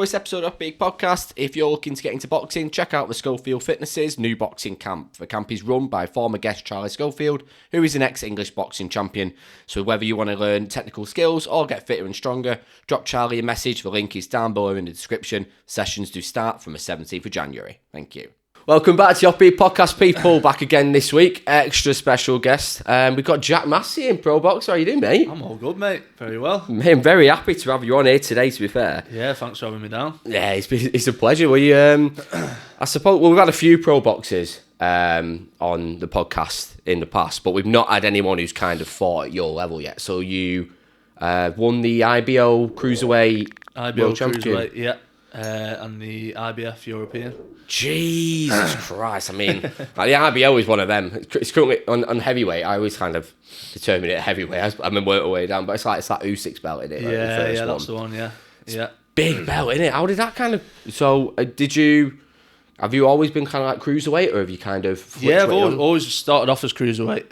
for this episode of Big Podcast. If you're looking to get into boxing, check out the Scofield Fitness's new boxing camp. The camp is run by former guest Charlie Scofield, who is an ex-English boxing champion. So whether you want to learn technical skills or get fitter and stronger, drop Charlie a message. The link is down below in the description. Sessions do start from the 17th of January. Thank you. Welcome back to your Big Podcast, people. Back again this week. Extra special guest. We've got Jack Massey in Pro Box. How are you doing, mate? I'm all good, mate. Very well. Mate, I'm very happy to have you on here today, to be fair. Yeah, thanks for having me down. Yeah, it's a pleasure. I suppose, we've had a few Pro Boxers on the podcast in the past, but we've not had anyone who's kind of fought at your level yet. So you won the IBO Cruiserweight World Champion. Cruiserweight, yeah. And the IBF European. Jesus Christ. I mean, like the IBO is one of them. It's currently on heavyweight. I always kind of determine it at heavyweight. I mean, work my way down, but it's that Usyk's belt, isn't it? Like Yeah, that's the one, yeah. Yeah. Big belt, isn't it? How did that kind of... So, have you always been kind of like cruiserweight, or have you kind of... Yeah, I've always started off as cruiserweight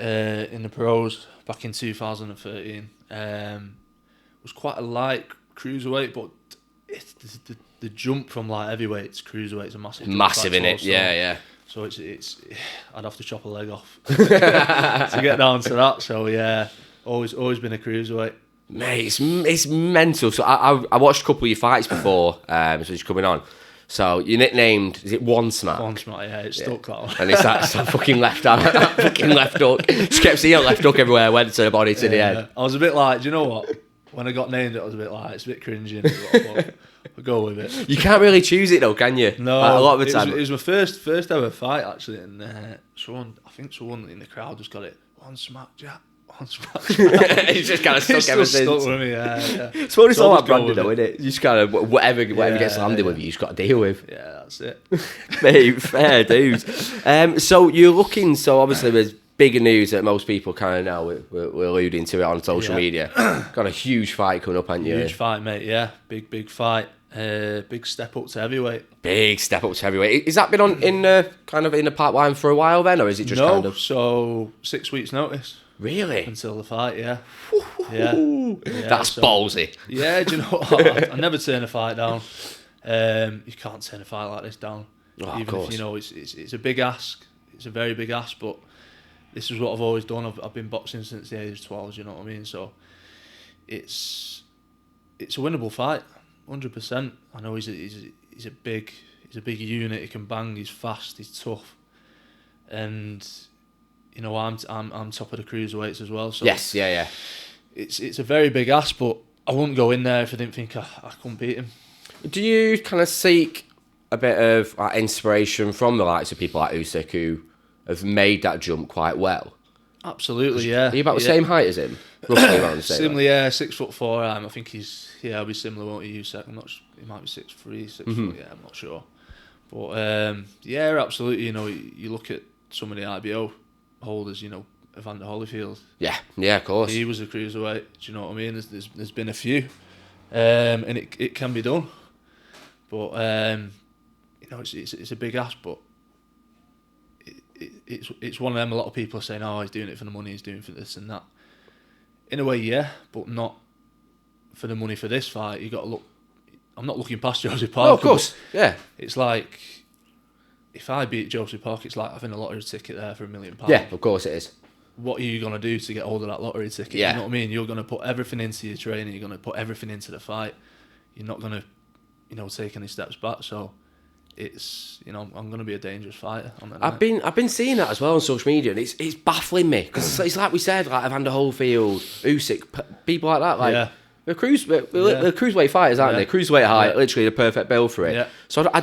in the pros back in 2013. Was quite a light cruiserweight, but the jump from light heavyweight to cruiserweight is a massive jump. Massive, in it, yeah. So it's I'd have to chop a leg off to get down to that. So yeah, always been a cruiserweight. Mate, it's mental. So I watched a couple of your fights before, so you're coming on. So you're nicknamed, is it One Smack? One Smack, yeah, it's stuck that one. And it's that fucking left hand, that fucking left hook. Just kept seeing left hook everywhere I went to the body to the head. I was a bit like, do you know what? When I got named, it was a bit like, it's a bit cringy. But I'll go with it. You can't really choose it though, can you? No, like, a lot of the time. It was my first ever fight actually, and someone in the crowd just got it. One Smack, Jack. One Smack. It's just kind of stuck ever since. Stuck with me, yeah. It's what it's all about branding though, isn't it? You just kind of, whatever gets landed with you just got to deal with. Yeah, that's it. Mate, fair dues. So you're looking, so obviously there's bigger news that most people kind of know. We're alluding to it on social media. Got a huge fight coming up, haven't you? Huge fight, mate, yeah. Big fight. Big step up to heavyweight. Big step up to heavyweight. Has that been in the pipeline for a while then, or is it just kind of... So 6 weeks notice. Really? Until the fight, yeah. That's ballsy. Yeah, do you know what? I never turn a fight down. You can't turn a fight like this down. Oh, even if you know it's a big ask. It's a very big ask, but this is what I've always done. I've been boxing since the age of 12, you know what I mean? So it's a winnable fight, 100%. I know he's a big unit. He can bang. He's fast. He's tough, and you know I'm top of the cruiserweights as well. So yes, yeah. It's a very big ask, but I wouldn't go in there if I didn't think I couldn't beat him. Do you kind of seek a bit of inspiration from the likes of people like Usyk who have made that jump quite well? Absolutely, yeah. Are you about the same height as him? Roughly around the same. Similar, yeah. 6'4". I think he'll be similar, won't he? Usyk. I'm not. He might be 6'3", 6 foot. Yeah, I'm not sure. But yeah, absolutely. You know, you look at some of the IBO holders. You know, Evander Holyfield. Yeah, of course. He was a cruiserweight. Do you know what I mean? There's been a few, and it can be done. But you know, it's a big ask, but. It's one of them. A lot of people are saying, "Oh, he's doing it for the money. He's doing it for this and that." In a way, yeah, but not for the money for this fight. You got to look. I'm not looking past Josie Parker. Oh, of course, yeah. It's like if I beat Josie Parker, it's like having a lottery ticket there for £1 million. Yeah, of course it is. What are you gonna do to get hold of that lottery ticket? Yeah. You know what I mean? You're gonna put everything into your training. You're gonna put everything into the fight. You're not gonna, take any steps back. So. It's I'm going to be a dangerous fighter. I've been seeing that as well on social media, and it's baffling me because it's like we said, like Evander Holyfield, Usyk, people like that, like they're cruiserweight fighters, aren't they? Cruiserweight height, literally the perfect build for it. Yeah. So I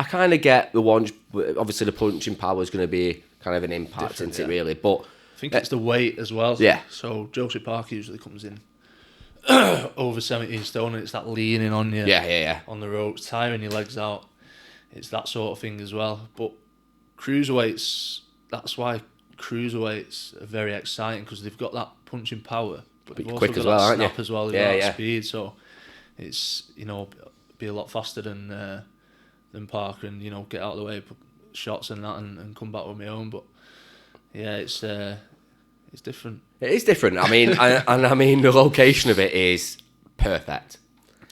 kind of get the one. Obviously, the punching power is going to be kind of an impact, isn't it? Really, but I think it's the weight as well. Yeah. So Josie Parker usually comes in over 17 stone, and it's that leaning on you. Yeah. On the ropes, tiring your legs out. It's that sort of thing as well. But cruiserweights, that's why cruiserweights are very exciting, because they've got that punching power, but they've also quick got as well, that aren't snap you? as well. They've got that speed, so it's be a lot faster than Parker, and get out of the way, put shots and that, and come back with my own. But yeah, it's different. It is different. I mean, I mean the location of it is perfect.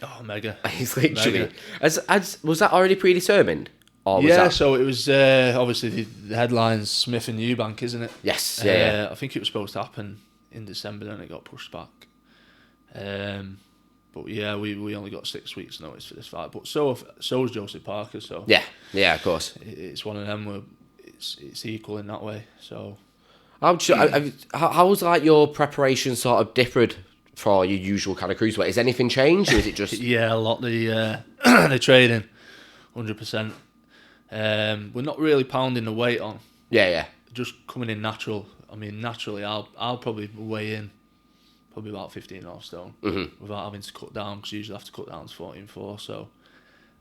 Oh, mega. He's literally. Mega. Was that already predetermined? Or was Yeah, that... so it was obviously the headline's Smith and Eubank, isn't it? Yes, yeah. I think it was supposed to happen in December, then it got pushed back. But yeah, we only got 6 weeks notice for this fight. But so is Joseph Parker. So Yeah, of course. it's one of them where it's equal in that way. So how's like your preparation sort of differed for your usual kind of cruiserweight? Has anything changed, or is it just... yeah, a lot. The training, 100%. We're not really pounding the weight on. Yeah. Just coming in natural. I mean, naturally, I'll probably weigh in probably about 15.5 stone without having to cut down, because you usually have to cut down to 14.4. So,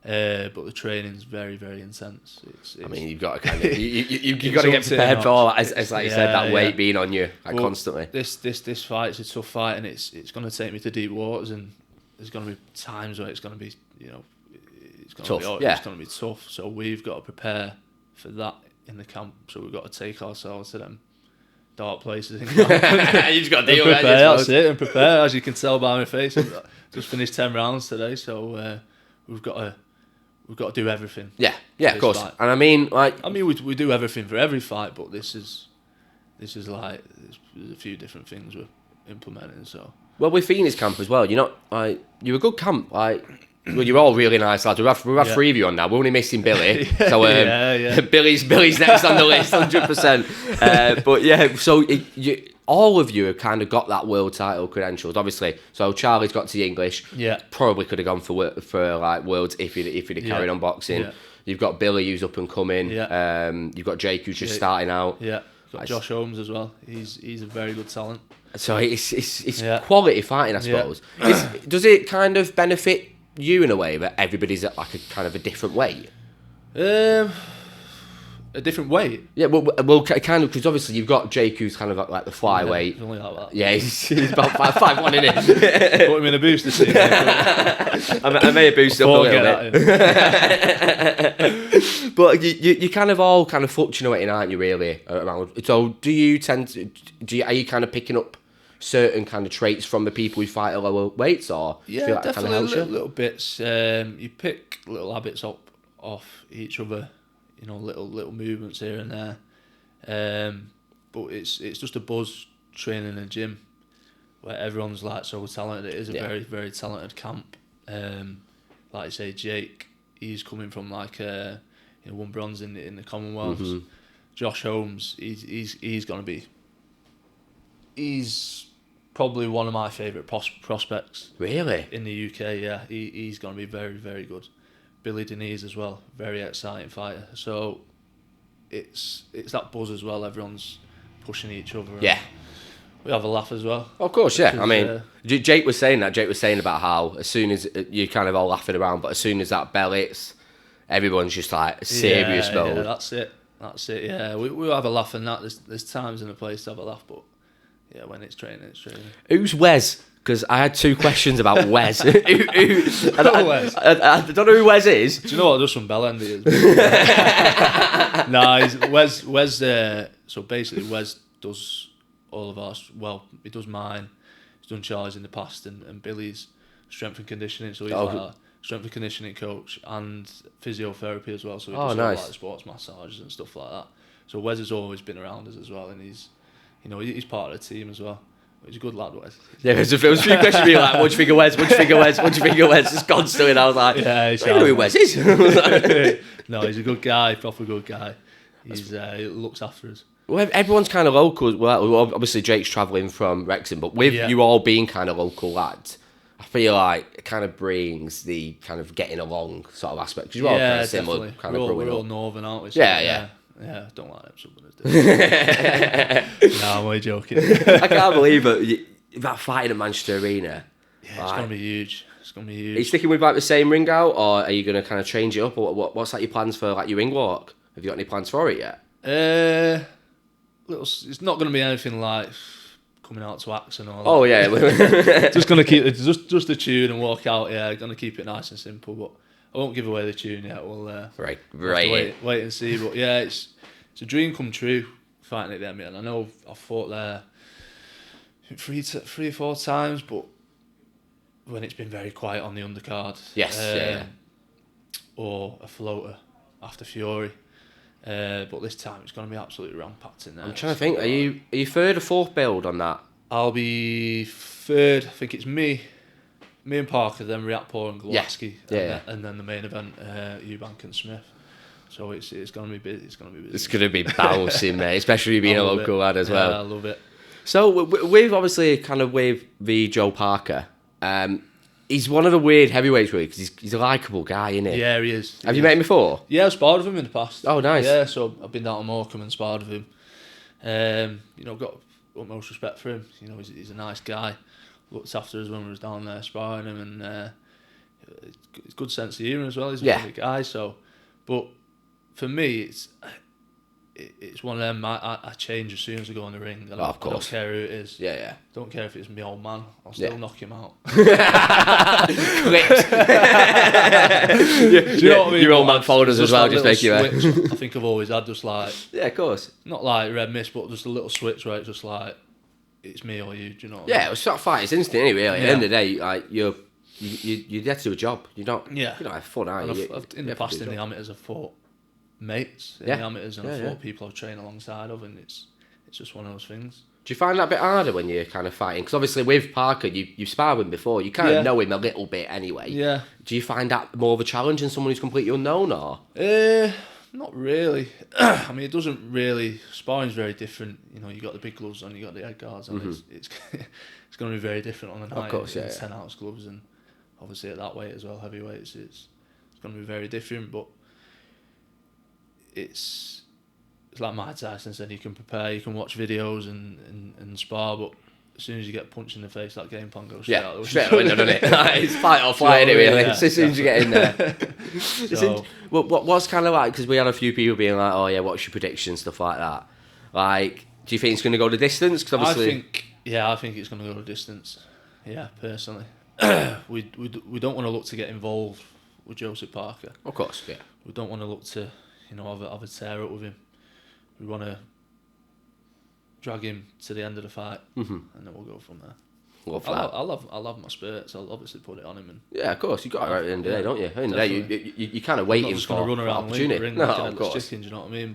but the training's very, very intense. It's I mean, you've got to kind of you've got to get prepared for all that, as like you said, that weight being on you constantly. This fight's a tough fight, and it's going to take me to deep waters, and there's going to be times where it's going to be it's going tough. It's going to be tough. So we've got to prepare for that in the camp. So we've got to take ourselves to them dark places in camp. You just got to deal with it. That's it, and prepare. As you can tell by my face, I've just finished 10 rounds today, so we've got to do everything. Yeah, of course. Fight. And I mean, we do everything for every fight, but this is like there's a few different things we're implementing. So with Phoenix camp as well, you're a good camp. Well, you're all really nice lads. We've had 3 of you on now. We're only missing Billy. So Billy's next on the list, 100%. But yeah, so all of you have kind of got that world title credentials, obviously. So Charlie's got to the English. Yeah. Probably could have gone for like worlds if he'd carried on boxing. Yeah. You've got Billy, who's up and coming. Yeah. You've got Jake, who's just starting out. Yeah. Got Josh Holmes as well. He's a very good talent. So it's quality fighting, I suppose. Does it kind of benefit you in a way that everybody's at like a kind of a different weight? A different weight? Yeah, well, kind of, because obviously you've got Jake, who's kind of like the flyweight. Only like that. Yeah, he's about 5'1", isn't he? Put him in a booster seat. I may have boosted up a little bit. But you kind of all kind of fluctuating, aren't you, really, around? So do you are you kind of picking up certain kind of traits from the people who fight at lower weights, or yeah, feel like definitely that kind of little bits. You pick little habits up off each other, little movements here and there. But it's just a buzz training in a gym where everyone's like so talented. It is a very, very talented camp. Like I say, Jake, he's coming from like won bronze in the Commonwealths. Mm-hmm. Josh Holmes, he's gonna be. He's probably one of my favourite prospects. Really? In the UK, yeah. He's going to be very, very good. Billy Denise as well, very exciting fighter. So it's that buzz as well. Everyone's pushing each other. Yeah. We have a laugh as well. Of course, yeah. I mean, Jake was saying that. Jake was saying about how as soon as you're kind of all laughing around, but as soon as that bell hits, everyone's just like serious mode. Yeah, that's it. Yeah, we have a laugh and that. There's times in a place to have a laugh, but yeah, when it's training, it's training. Who's Wes? Because I had 2 questions about Wes. I don't know who Wes is. Do you know what? Just some bell end he is. Nah, Wes. So basically, Wes does all of ours. Well, he does mine. He's done Charlie's in the past, and Billy's strength and conditioning. So he's like a strength and conditioning coach and physiotherapy as well. So he does all like sports massages and stuff like that. So Wes has always been around us as well, and he's part of the team as well. He's a good lad, Wes. Yeah, there was a few questions being like, what do you think of Wes? What do you think of Wes? What do you think of Wes? It's constantly, and I was like, I don't know who Wes is. No, he's a good guy, proper good guy. He looks after us. Well, everyone's kind of local. Well, obviously Jake's travelling from Wrexham, but with you all being kind of local lads, I feel like it kind of brings the kind of getting along sort of aspect. Because you're all kind of similar, definitely. kind of growing up. We're all northern, aren't we? So Yeah, don't like them something. No, I'm only joking. I can't believe it. That fighting at Manchester Arena. Yeah, it's going to be huge. Are you sticking with like the same ring out, or are you going to kind of change it up? Or what's like your plans for like your ring walk? Have you got any plans for it yet? It's not going to be anything like coming out to acts and all that. Oh yeah. Just going to keep it just the tune and walk out. Yeah, going to keep it nice and simple, but I won't give away the tune yet. We'll right. Wait and see. But yeah, it's a dream come true fighting at the NBA. And I know I've fought there 3 or 4 times, but when it's been very quiet on the undercard. Yes, yeah. Or a floater after Fury. But this time it's going to be absolutely rampacked in there. I'm trying to think. Are you third or fourth build on that? I'll be third. I think it's me and Parker, then Riatpor and Gulaski, and then the main event, Eubank and Smith. So it's going to be busy. It's going to be busy. It's going to be bouncing, mate, especially being a local lad as well. Yeah, I love it. So with obviously kind of with the Joe Parker, he's one of the weird heavyweights really because he's a likeable guy, isn't he? Yeah, he is. Have you met him before? Yeah, I've sparred with him in the past. Oh, nice. Yeah, so I've been down to Morecambe and sparred with him. Got utmost respect for him. He's a nice guy. Looked after us when we was down there sparring him, and he's good sense of humour as well. He's a funny guy. So, but for me, it's one of them. I change as soon as I go in the ring. Of course. I don't care who it is. Yeah. Don't care if it's my old man. I'll still knock him out. Clipped. Do you know what I mean? Your old man followers as well, just make you. I think I've always had just like. Yeah, of course. Not like red mist, but just a little switch where it's just like, it's me or you. Do you know what I mean? Yeah, it was sort of fight. It's instant anyway. At the end of the day, like you're there to do a job. You're not have fun, are you? In the past, in the amateurs, I've fought mates in the amateurs, and I've fought people I've trained alongside of, and it's just one of those things. Do you find that a bit harder when you're kind of fighting? Because obviously with Parker, you sparred with him before. You kind of know him a little bit anyway. Yeah. Do you find that more of a challenge than someone who's completely unknown, or? Not really. I mean, it doesn't really. Sparring's very different. You got the big gloves on, you got the head guards on. It's it's going to be very different on the night. Of course, yeah. 10-ounce gloves, and obviously at that weight as well, heavyweights. It's going to be very different, but it's like Mike Tyson said, you can prepare, you can watch videos and spar, but as soon as you get punched in the face, that game plan goes straight out the window. Straight out the window, doesn't it? It's fight or flight, really. As soon as you get in there. So, what's kind of like, because we had a few people being like, oh yeah, what's your prediction, stuff like that. Like, do you think it's going to go the distance? Cause obviously... I think it's going to go the distance. Yeah, personally. We don't want to look to get involved with Joseph Parker. Of course, yeah. We don't want to look to, have a tear up with him. We want to drag him to the end of the fight, and then we'll go from there. I'll have my spurts. I'll obviously put it on him. Yeah, of course. You got it right at the end of the day, don't you? At the end of the day, you're kind of waiting for run around opportunity. The ring no, like of course. Chicken, do you know what I mean?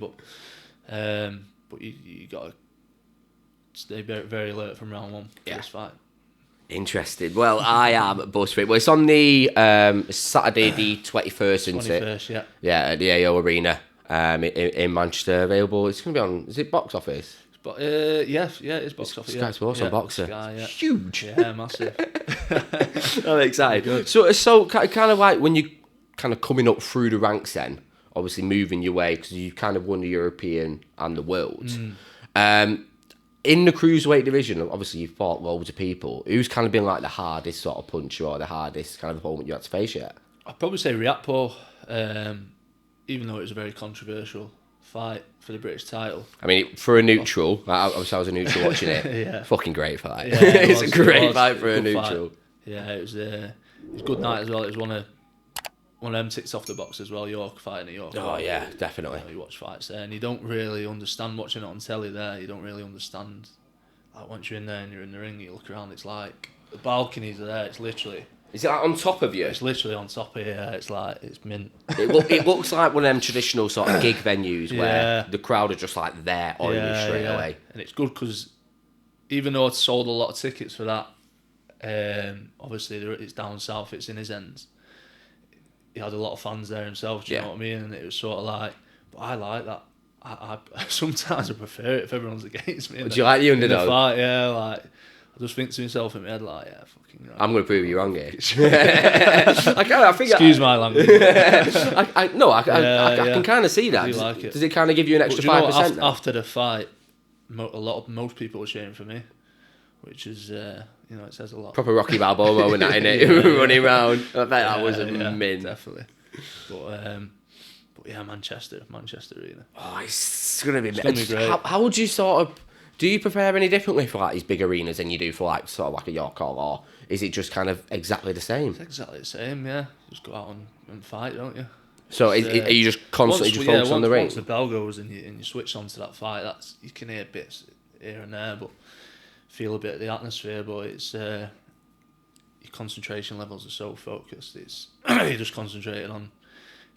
But you got to stay very, very alert from round one for this fight. Interested. Well, I am buzzed. Well, it's on the Saturday the 21st, isn't it? 21st, yeah. Yeah, at the AO Arena in Manchester. Available. It's going to be on, is it Box Office? It's Box Office. Sky Sports on Boxer. Sky, huge. Yeah, massive. I'm excited. So kind of like when you kind of coming up through the ranks then, obviously moving your way, because you kind of won the European and the World. In the cruiserweight division, obviously you've fought loads of people. Who's kind of been like the hardest sort of puncher or the hardest kind of opponent you had to face yet? I'd probably say Riatpor, even though it was a very controversial fight for the British title. I mean, for a neutral, I was a neutral watching it. Fucking great fight. Yeah, it's a great fight for a neutral. Fight. Yeah, it was a good night as well. It was one of them ticks off the box as well. York fighting at York. Oh yeah, definitely. You watch fights there, and you don't really understand watching it on telly. There, you don't really understand. Like once you're in there and you're in the ring, you look around. It's like the balconies are there. It's literally. Is it like on top of you? It's literally on top of you. It's like it's mint. It looks like one of them traditional sort of gig venues where the crowd are just like there on you straight away. And it's good because even though I'd sold a lot of tickets for that, obviously it's down south. It's in his ends. He had a lot of fans there himself. Do you know what I mean? And it was sort of like, but I like that. I sometimes I prefer it if everyone's against me. Do you like the underdog? In the fight, yeah. Like I just think to myself in my head, like, yeah, fucking. Right. I'm going to prove you wrong here. I think. Excuse my language. I can kind of see that. I do like it. Does it kind of give you an extra 5%? After the fight, most people were cheering for me, which is. It says a lot. Proper Rocky Balboa moment, that, innit? Running around. I bet that was a mint. Definitely. But yeah, Manchester Arena. Oh, it's going to be great. How would you sort of... Do you prepare any differently for like these big arenas than you do for like sort of like a York Hall, or is it just kind of exactly the same? It's exactly the same, yeah. Just go out and fight, don't you? So are you just constantly focused on the ring? Once the bell goes and you switch on to that fight, you can hear bits here and there, but... feel a bit of the atmosphere, but it's you your concentration levels are so focused. It's you're just concentrating on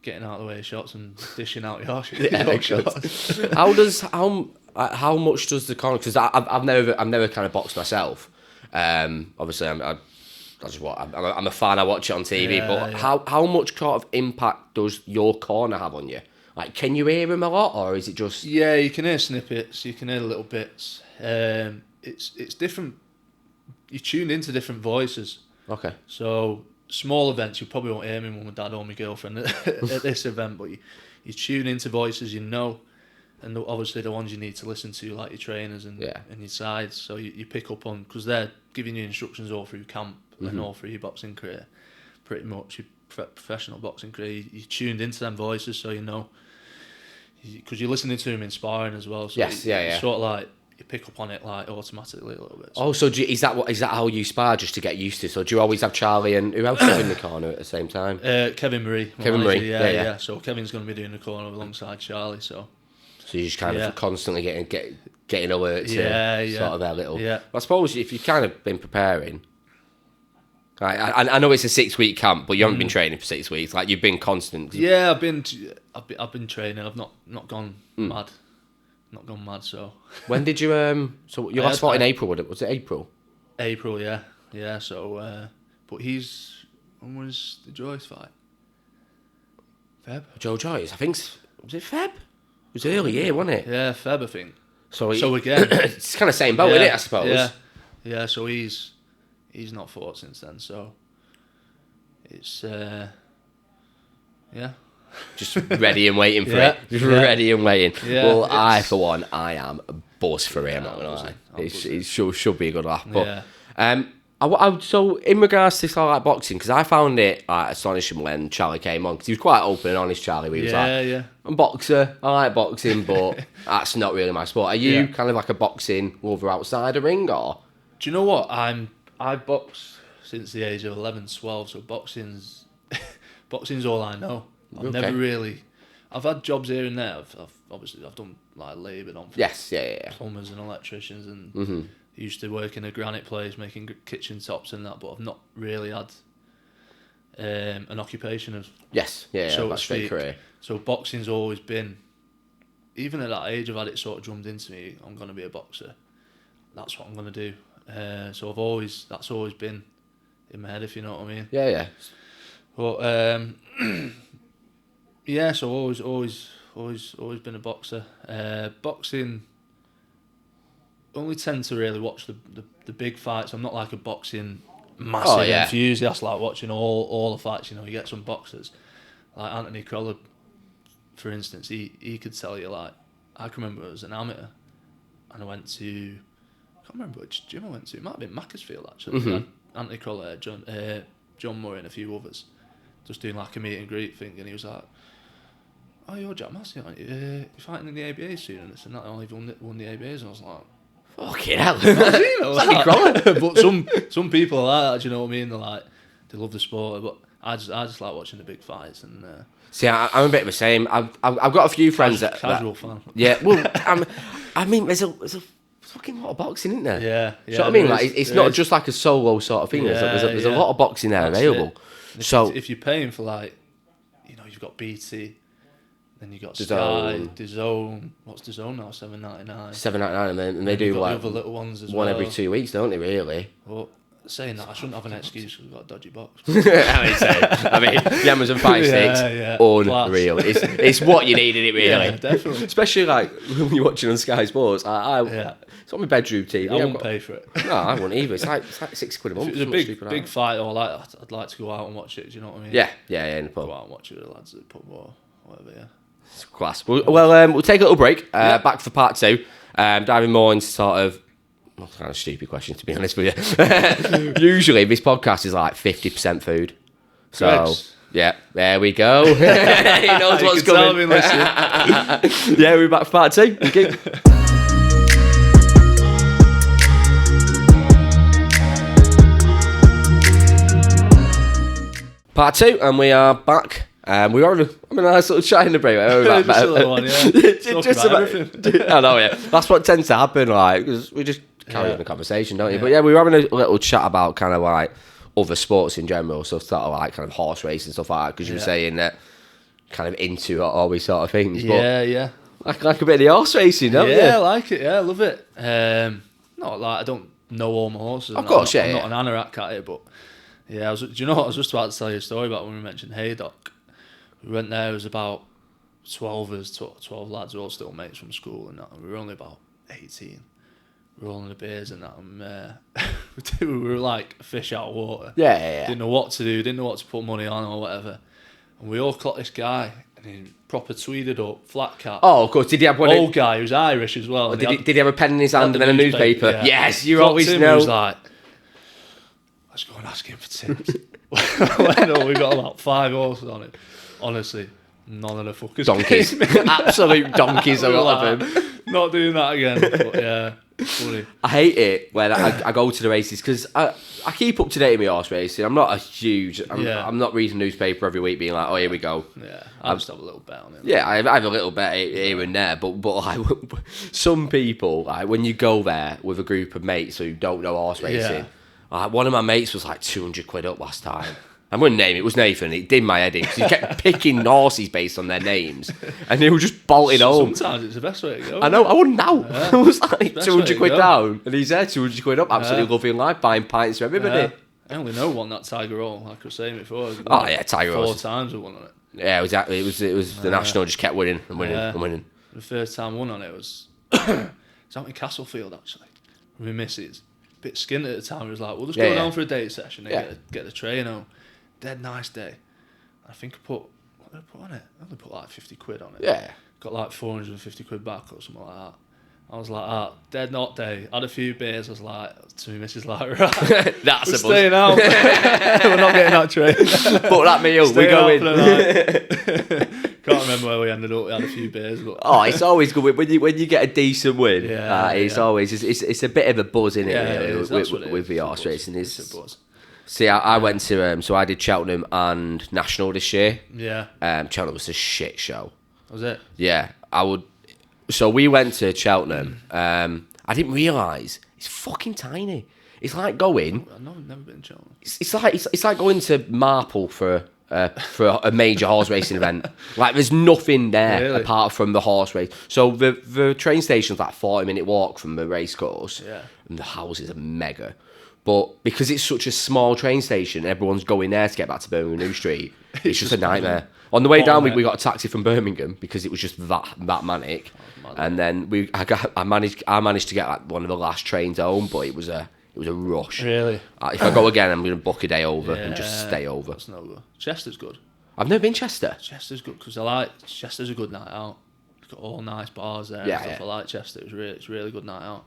getting out of the way of shots and dishing out your shots. How much does the corner? Because I've never kind of boxed myself. Obviously, I'm a fan. I watch it on TV. But how much kind of impact does your corner have on you? Like, can you hear him a lot, or is it just? Yeah, you can hear snippets. You can hear little bits. It's different. You're tuned into different voices. Okay. So small events, you probably won't hear me, mum and dad or my girlfriend at this event, but you tune into voices you know, and obviously the ones you need to listen to, like your trainers and your sides. So you pick up on, because they're giving you instructions all through camp and all through your boxing career, pretty much your professional boxing career. You tuned into them voices, so you know, because you're listening to them in sparring as well. So it's sort of like you pick up on it like automatically a little bit. So. Oh, so is that how you spar, just to get used to? So do you always have Charlie and who else is in the corner at the same time? Kevin Marie. Yeah. So Kevin's going to be doing the corner alongside Charlie. So you're just kind of constantly getting alerts. Sort of their little. Yeah. I suppose if you've kind of been preparing. I know it's a 6-week camp, but you haven't been training for 6 weeks. Like, you've been constant. Yeah, I've been training. I've not gone mad. Not gone mad. So when did you So your last fight in April? Was it April? April, yeah. So, but when was the Joyce fight? Feb. Joe Joyce, I think. Was it Feb? It was early year, wasn't it? Yeah, Feb, I think. So again, it's kind of same boat, isn't it? I suppose. Yeah. So he's not fought since then. So it's just ready and waiting for it. Just ready and waiting. Yeah, well, I for one, I am buzzed for him. I'm not gonna lie. It should be a good laugh. But so in regards to sort of like boxing, because I found it astonishing when Charlie came on, because he was quite open and honest. Charlie, he was I'm a boxer. I like boxing, but that's not really my sport. Are you kind of like a boxing lover outside the ring, or? Do you know what? I've boxed since the age of 11, 12, so boxing's all I know. I've never really. I've had jobs here and there. I've done like laboured on plumbers and electricians, and used to work in a granite place making kitchen tops and that. But I've not really had an occupation of so to speak. Career. So boxing's always been. Even at that age, I've had it sort of drummed into me. I'm going to be a boxer. That's what I'm going to do. So that's always been in my head, if you know what I mean. Yeah. But so always been a boxer. Boxing, only tend to really watch the big fights. I'm not like a boxing massive enthusiast, like watching all the fights. You know, you get some boxers like Anthony Crolla, for instance. He could tell you, like, I can remember as an amateur, and I went to. I can't remember which gym I went to. It might have been Macclesfield, actually. Anthony Crolla, John Murray and a few others, just doing like a meet and greet thing, and he was like, "Oh, you're Jack Massey, aren't you? You're fighting in the ABA soon," and this and that. I only won the ABAs, and I was like, "Fucking hell!" But some people are like that. Do you know what I mean? They're like, they love the sport, but I just like watching the big fights. And see, I'm a bit of the same. I've got a few friends casual fan. Yeah, well, I mean, there's a fucking lot of boxing, isn't there? Yeah. Do you know what I mean? Like, it's not just like a solo sort of thing. There's a lot of boxing there available. So if you're paying for, like, you know, you've got BT, then you got Sky, DAZN. What's DAZN now? $7.99. $7.99, and they do like other little ones as one well. every 2 weeks, don't they? Really? Well, saying that, I shouldn't have an excuse because we've got a dodgy box. I mean, the Amazon Fire Sticks, unreal. It's what you need in it, really. Yeah, definitely. Especially like when you're watching on Sky Sports. It's on my bedroom TV. I wouldn't pay for it. No, I wouldn't either. It's like £6 a month. If it was a big fight or like that, I'd like to go out and watch it. Do you know what I mean? Yeah, in the pub. Go out and watch it with the lads at the pub or whatever. Yeah. It's class. Well, we'll take a little break. Back for part 2. Diving more into sort of. Well, kind of stupid question, to be honest with you. Usually, this podcast is like 50% food. So, yeah, there we go. He knows what's coming. Yeah, we're back for part 2. Thank you. Part 2, and we are back. We were having a nice little chat in the break. Just a little one, yeah. Just about everything. I know, yeah. That's what tends to happen, like, because we just carry on the conversation, don't you? But yeah, we were having a little chat about kind of like other sports in general, so sort of like kind of horse racing and stuff like that, because you were saying that kind of into all these sort of things. Yeah. Like a bit of the horse racing, don't you? Yeah, I like it. Yeah, I love it. Not like I don't know all my horses. Of course, I'm not an anorak at it, but yeah, do you know what? I was just about to tell you a story about when we mentioned Haydock. We went there, it was about 12 lads, we're all still mates from school and that, and we were only about 18. We were all in the beers and that, and we were like fish out of water. Yeah. Didn't know what to do, didn't know what to put money on or whatever. And we all clocked this guy, and he proper tweeded up, flat cap. Oh, of course. Did he have one? Old guy who's Irish as well. Did he have a pen in his hand and then a newspaper? Yeah. Yes, you Clocked always him, know. He was like, let's go and ask him for tips. Well, we got about 5 horses on it. Honestly, none of the fuckers. Donkeys. Absolute donkeys, a lot of them. Not doing that again. But yeah, funny. I hate it when I go to the races because I keep up to date with my horse racing. I'm not a huge... I'm not reading a newspaper every week being like, oh, here we go. Yeah, I just have a little bet on it. Yeah, I have a little bet here and there, but like, some people, like, when you go there with a group of mates who don't know horse racing, like, one of my mates was like 200 quid up last time. I'm going to name it was Nathan. It did my head in because he kept picking horses based on their names, and they were just bolting home. Sometimes it's the best way to go. I know. I wouldn't know. Yeah. It was like 200 quid go. down, and he's there 200 quid up, absolutely loving life, buying pints for everybody. I only know one, that Tiger Roll, like I was saying before. Oh yeah, Tiger Roll. 4 times I won on it. Yeah, exactly. It was the national just kept winning and winning and winning. The first time I won on it was it's out in Castlefield actually with my missus. Bit skint at the time. It was like, we'll just go down for a date session and get the train home. Dead nice day. I think what did I put on it? I only put like 50 quid on it. Yeah. Got like 450 quid back or something like that. I was like, dead not day. Had a few beers. I was like, to me, missus like, right, that's we're a staying out. We're not getting that train. But that meal, we go in. Can't remember where we ended up. We had a few beers. But it's always good when you get a decent win. It's always it's a bit of a buzz in it. Yeah, with the horse racing. It's a buzz. See, I went to so I did Cheltenham and National this year. Yeah. Cheltenham was a shit show. Was it? Yeah, I would. So we went to Cheltenham. I didn't realise it's fucking tiny. It's like going. I've never been to Cheltenham. It's like going to Marple for a major horse racing event. Like there's nothing there apart from the horse race. So the train station's like 40-minute walk from the race course. Yeah. And the houses are mega. But because it's such a small train station, everyone's going there to get back to Birmingham New Street. It's just a nightmare. On the way down, we got a taxi from Birmingham because it was just that manic. And then I managed to get like one of the last trains home, but it was a rush. Really? If I go again, I'm going to book a day over and just stay over. That's no good. Chester's good. I've never been Chester. Chester's good because Chester's a good night out. It's got all nice bars there and stuff. I like Chester. It's a really good night out.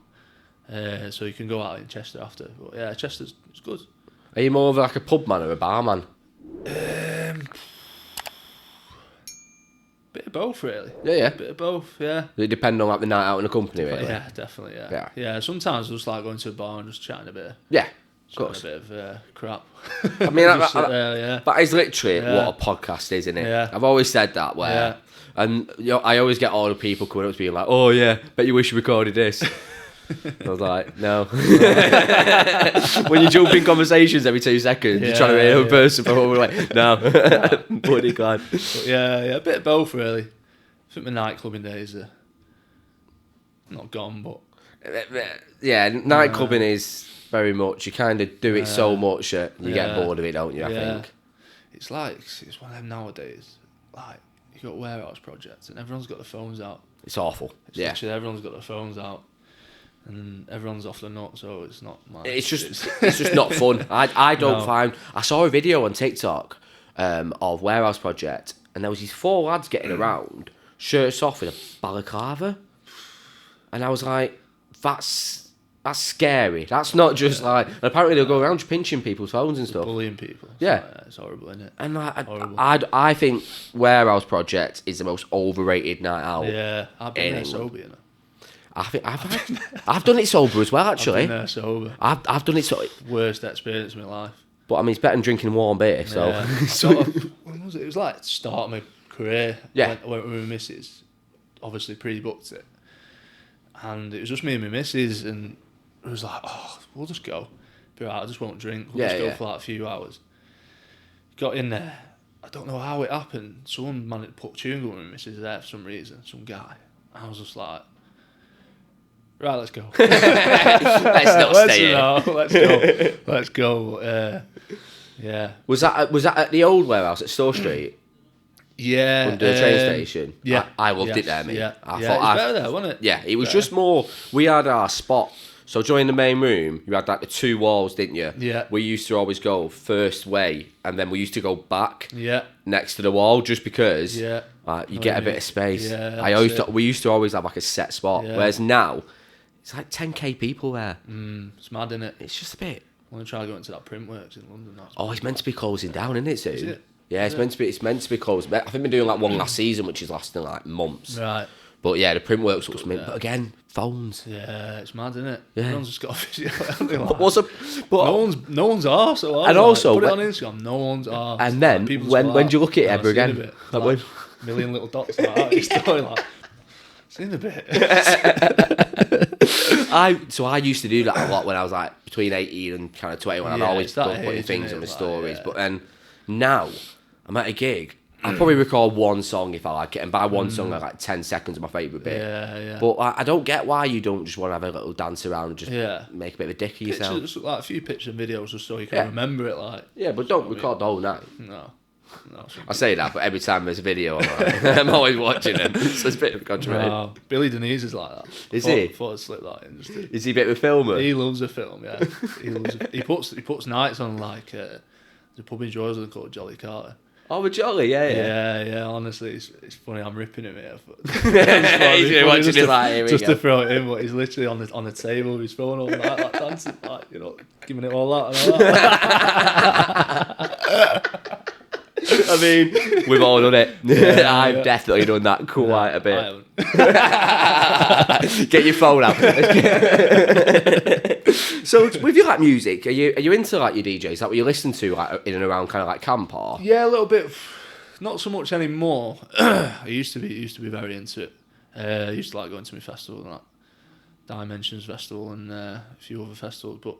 So you can go out in Chester after. But yeah, Chester's it's good. Are you more of like a pub man or a bar man? Bit of both, really. Yeah. Bit of both, yeah. Does it depend on like the night out in the company, really? Yeah, definitely, yeah. Sometimes I just like going to a bar and just chatting a bit. Yeah, of course. A bit of crap. I mean, that is literally what a podcast is, isn't it? Yeah. I've always said that. And I always get all the people coming up to me like, "Oh yeah, bet you wish you recorded this." I was like, no. When you jump in conversations every 2 seconds, you're trying to be a person, but we're like, no. Bloody glad. But yeah, a bit of both, really. I think my nightclubbing days are not gone, but... Yeah, nightclubbing is very much, you kind of do it so much that you get bored of it, don't you, I think? It's like, it's one of them nowadays, like, you got warehouse projects and everyone's got their phones out. It's awful. Literally everyone's got their phones out. And everyone's off the nut, so it's not. It's just not fun. I don't find. I saw a video on TikTok of Warehouse Project, and there was these 4 lads getting around, shirts off in a balaclava, and I was like, that's scary. That's not just like. And apparently they'll go around just pinching people's phones and stuff, bullying people. Yeah, it's horrible, isn't it? And I think Warehouse Project is the most overrated night out. Yeah, I've been there sober, you know. I think I've done it sober as well, actually. I've been there sober. I've done it so. Worst experience of my life. But I mean, it's better than drinking warm beer. So, when was it? It was like the start of my career. Yeah. I went with my missus. Obviously pre-booked it, and it was just me and my missus, and it was like, oh, we'll just go. be right, I just won't drink. We'll just go for like a few hours. Got in there. I don't know how it happened. Someone managed to put chewing gum in Mrs. there for some reason. Some guy. I was just like, right, let's go. Let's not stay here. Let's go. Yeah. Was that at the old warehouse at Store Street? Yeah. Under the train station? Yeah. I loved it there, mate. Yeah. I it thought was better there, wasn't it? Yeah, it was just more... We had our spot. So during the main room, you had like the 2 walls, didn't you? Yeah. We used to always go first way, and then we used to go back next to the wall, just because you get a bit of space. Yeah, we used to always have like a set spot, whereas now, it's like 10k people there. It's mad, isn't it? It's just a bit... I want to try going to that Printworks in London. It's meant to be closing down, isn't it, soon? Is it? Yeah, it's meant to be closed. I think we're doing like one last season, which is lasting like months. Right. But yeah, the Printworks looks mint. But again, phones. Yeah, it's mad, isn't it? Yeah. Everyone's just got a video. Like, no one's arse. And also, put it on Instagram. No one's arse. And then when do you look at it ever again? Like, million little dots like that. It's going like, seen a bit. I used to do that a lot when I was like between 18 and kind of 21. I'd always putting things on the stories. But then now I'm at a gig. I'll probably record one song if I like it, and by one song I like 10 seconds of my favourite bit. Yeah. But I don't get why you don't just want to have a little dance around and just make a bit of a dick of yourself. Just like a few pictures and videos just so you can remember it. Like but don't record the whole night. No. I say that, but every time there's a video, I'm always watching them. So it's a bit of a controversy. No. Billy Denise is like that. Is he? Thought I'd slip that in. Is he a bit of a filmer? He loves a film. Yeah, he puts nights on like the pub in Droylsden called Jolly Carter. Oh, we're jolly, yeah. Honestly, it's funny. I'm ripping him here. He's watching it like here just to throw it in, but he's literally on the table with his phone all night, like dancing, like giving it all that. And all that. I mean, we've all done it. I've definitely done that quite a bit. I haven't. Get your phone out. So, with your like music, are you into like your DJs? Is that what you listen to like in and around kind of like camp or? Yeah, a little bit. Not so much anymore. I used to be very into it. I used to like going to my festival and that Dimensions Festival and a few other festivals, but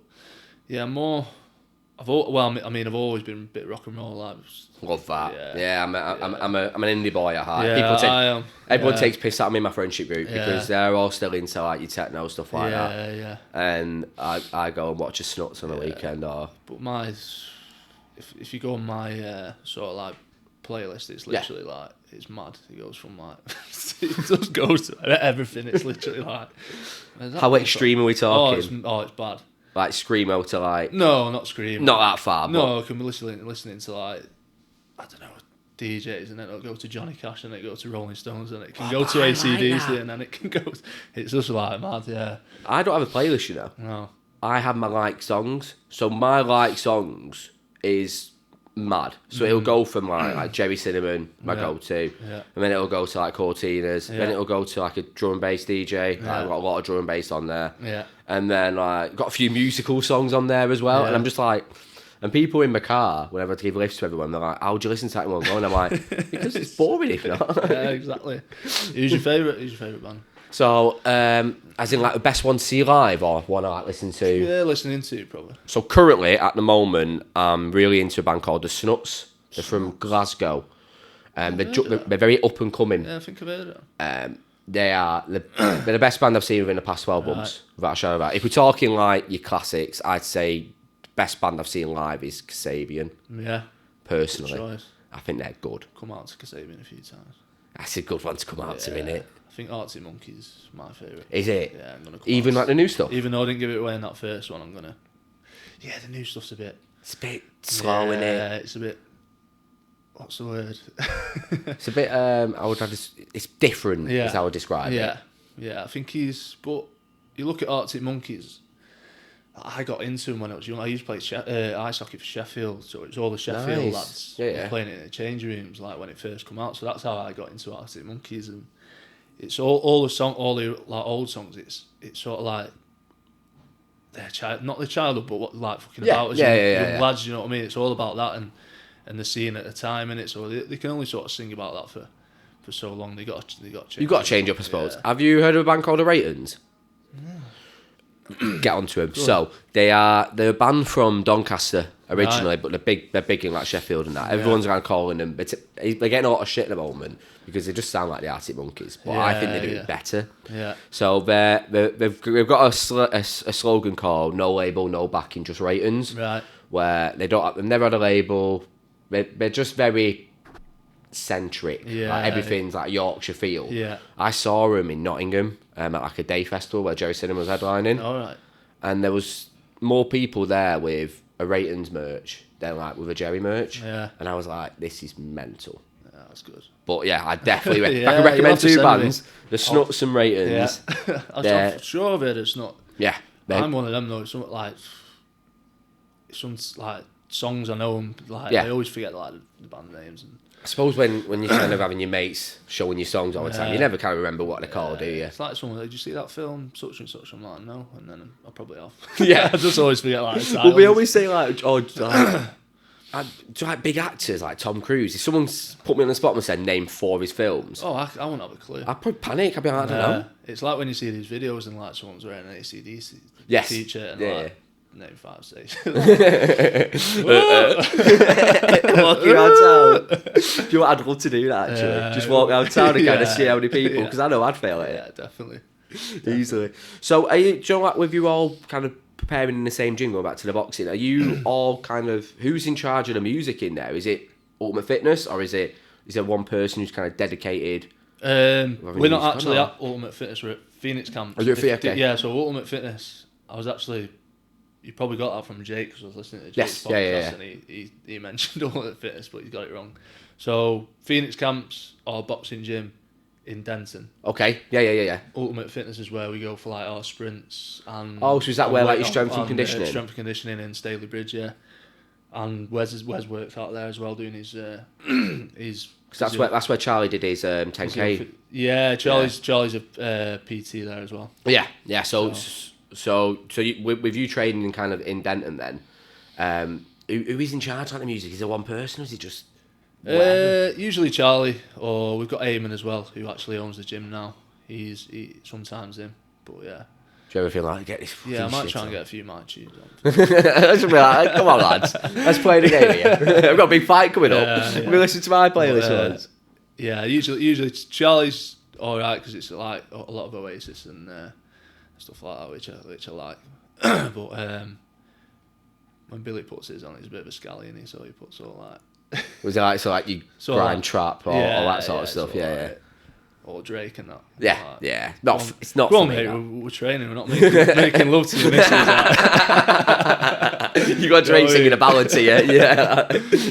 yeah, more. I've always been a bit rock and roll. Like, love that. Yeah, I'm an indie boy at heart. Yeah, I am. Everyone takes piss out of me in my friendship group because they're all still into like your techno stuff like that. Yeah. And I go and watch a Snuts on the weekend or. But if you go on my sort of like playlist, it's literally like it's mad. It goes from like it just goes to everything. It's literally like. How extreme are we talking? It's bad. Like screamo to like... No, not screamo. Not that far, no, I can be listening to like, I don't know, DJs, and then it'll go to Johnny Cash, and it'll go to Rolling Stones, and it can go to AC/DC, and then it can go... It's just like mad, yeah. I don't have a playlist, you know. No. I have my like songs. So my like songs is mad. So it'll go from like Jerry Cinnamon, my go-to, and then it'll go to like Cortinas, then it'll go to like a drum and bass DJ. I've got a lot of drum and bass on there. Yeah. And then like got a few musical songs on there as well. And I'm just like, and people in my car, whenever I give lifts to everyone, they're like, "How do you listen to that in one go?" And I'm like, because it's boring if not. Yeah, exactly. Who's your favourite band? So, as in like the best one to see live or one I like listen to? Yeah, listening to probably. So currently, at the moment, I'm really into a band called The Snuts. They're from Glasgow. They're very up and coming. Yeah, I think I've heard of them. They're the best band I've seen within the past 12 months. Without a shadow of a doubt. If we're talking like your classics, I'd say the best band I've seen live is Kasabian. Yeah. Personally. Good choice. I think they're good. Come out to Kasabian a few times. That's a good one to come out to, innit? I think Arctic Monkeys is my favourite. Is it? Yeah, I'm gonna come even out. like the new stuff? Even though I didn't give it away in that first one, I'm gonna... Yeah, the new stuff's a bit... It's a bit slow, innit? Yeah, it's a bit... What's the word? It's a bit, it's different, is how I would describe it. Yeah, I think he's... But you look at Arctic Monkeys, I got into him when I was young. I used to play ice hockey for Sheffield, so it was all the Sheffield lads playing it in the change rooms, like when it first come out. So that's how I got into Arctic Monkeys, and it's all the like old songs. It's sort of like their not the childhood, but what like fucking about as young lads. You know what I mean? It's all about that and the scene at the time, and so they can only sort of sing about that for so long. They got to change. You got to change up, I suppose. Have you heard of a band called The Ratons? get onto them. So they're banned from Doncaster originally, but they're big in like Sheffield and that. Everyone's kind of calling them, but they're getting a lot of shit at the moment because they just sound like the Arctic Monkeys. But I think they do it better. Yeah. So they've got a slogan called "No label, no backing, just ratings." Right. Where they've never had a label. They're just very centric. Yeah. Like everything's like Yorkshire feel. Yeah. I saw them in Nottingham at like a day festival where Jerry Cinema was headlining. All right. And there was more people there with a Ratings merch than like with a Jerry merch. Yeah. And I was like, this is mental. Yeah, that's good. But yeah, I definitely I can recommend two bands. The Snuts and Ratings. Yeah. I'm sure of it, it's not. Yeah. I'm one of them though. It's some like songs I know and like I always forget like the band names. And I suppose when you're kind of having your mates showing you songs all the time, you never kind of remember what they're called, do you? It's like someone, did you see that film, such and such? I'm like, no, and then I'll probably have. Yeah, I just always forget like. Well, we always say like, do like big actors like Tom Cruise. If someone's put me on the spot and said name 4 of his films, I wouldn't have a clue. I'd probably panic. I'd be like, I don't know. It's like when you see these videos and like someone's wearing an ACDC t-shirt and like. Name 5 stations. Walking around town. Do you know what I'd love to do that actually? Just walk around town and kind of see how many people, because I know I'd fail at it. Yeah, definitely. Easily. So do you know what, with you all kind of preparing in the same gym, going back to the boxing, are you all kind of, who's in charge of the music in there? Is it Ultimate Fitness or is there one person who's kind of dedicated? We're not actually at Ultimate Fitness, we're at Phoenix Camp. Are you at FFK? Yeah, so Ultimate Fitness, I was actually... You probably got that from Jake because I was listening to Jake's podcast and he mentioned Ultimate Fitness, but he got it wrong. So Phoenix Camps or boxing gym in Denton. Okay, yeah. Ultimate Fitness is where we go for like our sprints and. Oh, so is that where like your strength and conditioning? Strength and conditioning in Staley Bridge, yeah. And Wes works out there as well doing his his. That's where Charlie did his 10K. Yeah, Charlie's a PT there as well. Yeah. So with you training kind of in Denton then, who is in charge of the music? Is it one person or is it just usually Charlie, or we've got Eamon as well, who actually owns the gym now. He's sometimes him, but yeah. Do you ever feel like get this? Yeah, I might try and get a few mic tunes on. Come on lads, let's play the game here. I've got a big fight coming up. Yeah. We listen to my playlist ones. Yeah, usually Charlie's alright because it's like a lot of Oasis and stuff like that, which I like. But when Billy puts his on, he's a bit of a scally, and so he puts all like. Was it like you grind trap or all that sort of stuff? Yeah. Or Drake and that. Yeah. It's not. Go on, mate. We're training. We're not making love to the missus. You got Drake singing a ballad to you. Yeah.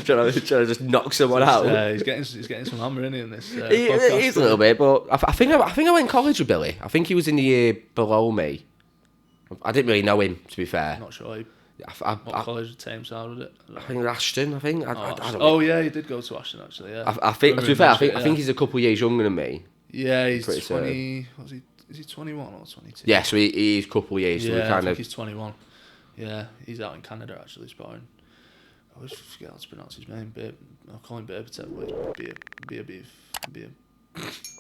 trying to just knock someone out. He's getting some hammer in this. He's a little bit, but I think I went to college with Billy. I think he was in the year below me. I didn't really know him, to be fair. Not sure. What college did Tameside, was it? I think Ashton. I don't know. Yeah, he did go to Ashton actually. Yeah. I think. To be fair, I think he's a couple of years younger than me. Yeah, he's 20. Is he 21 or 22? Yeah, so he's a couple of years. Yeah, so I think he's 21. Yeah, he's out in Canada actually sparring. I always forget how to pronounce his name. I'll call him Berbetep, which Beer.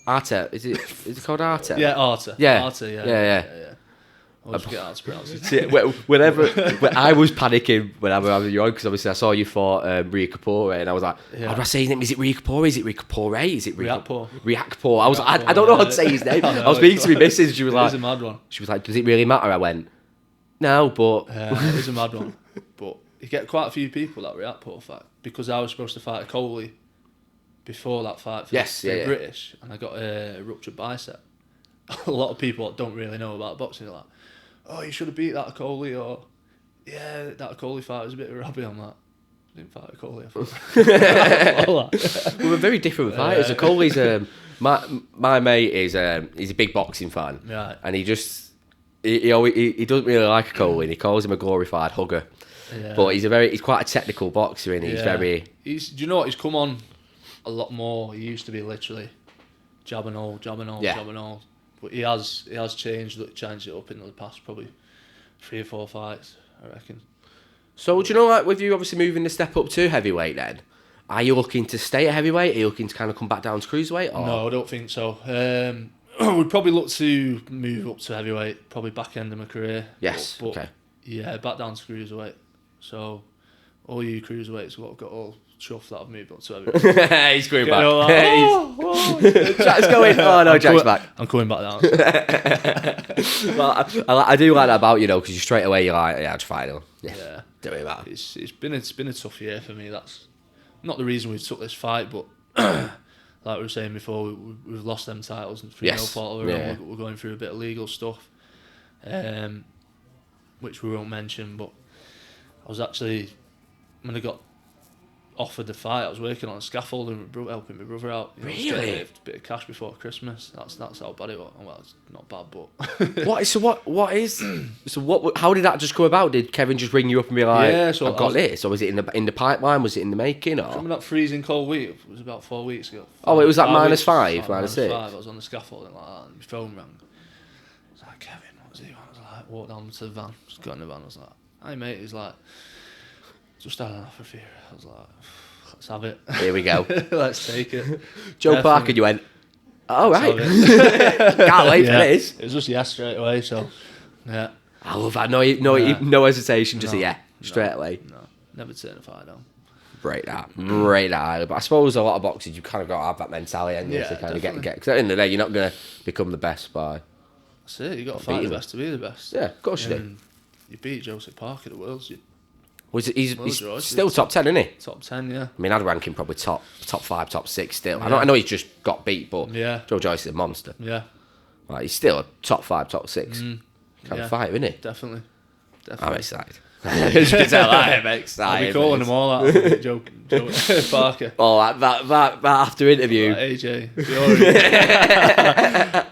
Arta. Is it called Arta? Yeah, Arta. Yeah. Arta, yeah. I always forget how to pronounce it. Whenever I was panicking when I was having you on, because obviously I saw you fought Ria Kapoor, and I was like, how do I say his name? Is it Ria Kapoor? Is it Ria Kapoor? Is it Riakpor? I was like, I don't know how to say his name. I was speaking to my missus, she was like, it's a mad one. She was like, does it really matter? I went, no, but it is a mad one. But you get quite a few people that Riakpor fight, because I was supposed to fight a Coley before that fight for the British, and I got a ruptured bicep. A lot of people that don't really know about boxing are like, oh, you should have beat that Coley, or that Coley fight was a bit of a Robbie on that. I didn't fight a Coley. We were very different fighters. Coley's my mate is he's a big boxing fan, right? And he doesn't really like a Coley, and he calls him a glorified hugger. Yeah. But he's quite a technical boxer, and he's very. Do you know what? He's come on a lot more. He used to be literally jabbing all. But he has changed it up in the past probably 3 or 4 fights, I reckon. So do you know, like with you obviously moving the step up to heavyweight then, are you looking to stay at heavyweight? Are you looking to kind of come back down to cruiserweight? Or? No, I don't think so. would probably look to move up to heavyweight, probably back end of my career. Yes. But Okay. yeah, back down to cruiserweight. So all you cruiserweights got all chuffed that I've moved up to heavyweight. He's going Get back. all that, Jack's going. Oh no, Jack's back. I'm coming back down. Well, I do like that about you though, because you straight away you're like, yeah, it's final. Yeah. Do it, man. It's been a tough year for me. That's not the reason we took this fight, but like we were saying before, we've lost them titles and through no fault of our own. We're going through a bit of legal stuff, which we won't mention. But I was actually, when I got offered the fight, I was working on a scaffolding, helping my brother out. You know, Really? a bit of cash before Christmas. That's how bad it was. Well, it's not bad, but how did that just come about? Did Kevin just ring you up and be like, yeah, so I've got this? Or was it in the pipeline? Was it in the making? Or from that freezing cold week, it was about 4 weeks ago. Oh, it was like -5, -6? -5. I was on the scaffolding like that, and my phone rang. I was like, Kevin, what's he? I was like, walked down to the van, just got in the van. I was like, hey mate, he's like, just had an offer for you. I was like, let's have it. Here we go. Let's take it. Joe Definitely. Parker, you went, oh, right. Let's have Can't wait for Yeah. this. It was just yes straight away, so yeah. I love that. No hesitation, just No, a yeah, no. straight away. No, never turn a fight down. Break that. But I suppose a lot of boxers, you kind of got to have that mentality, and Yeah, to kind of definitely. get. Because at the end of the day, you're not going to become the best by. That's it. You got to fight beating the him. best to be the best. Yeah, of course you do. And you beat Joseph Parker, the world's He's George, still top 10, isn't he? top 10. Yeah. I mean, I'd rank him probably top 5, top 6 still. Yeah. I know he's just got beat, but Yeah. Joe Joyce is a monster. Yeah. Like, he's still a top 5, top 6 kind Yeah. of fighter, isn't he? Definitely. I'm excited. As you can tell, I'm excited. I'll be calling them all out. Joe Parker. Oh, that after interview. Like AJ. Fury.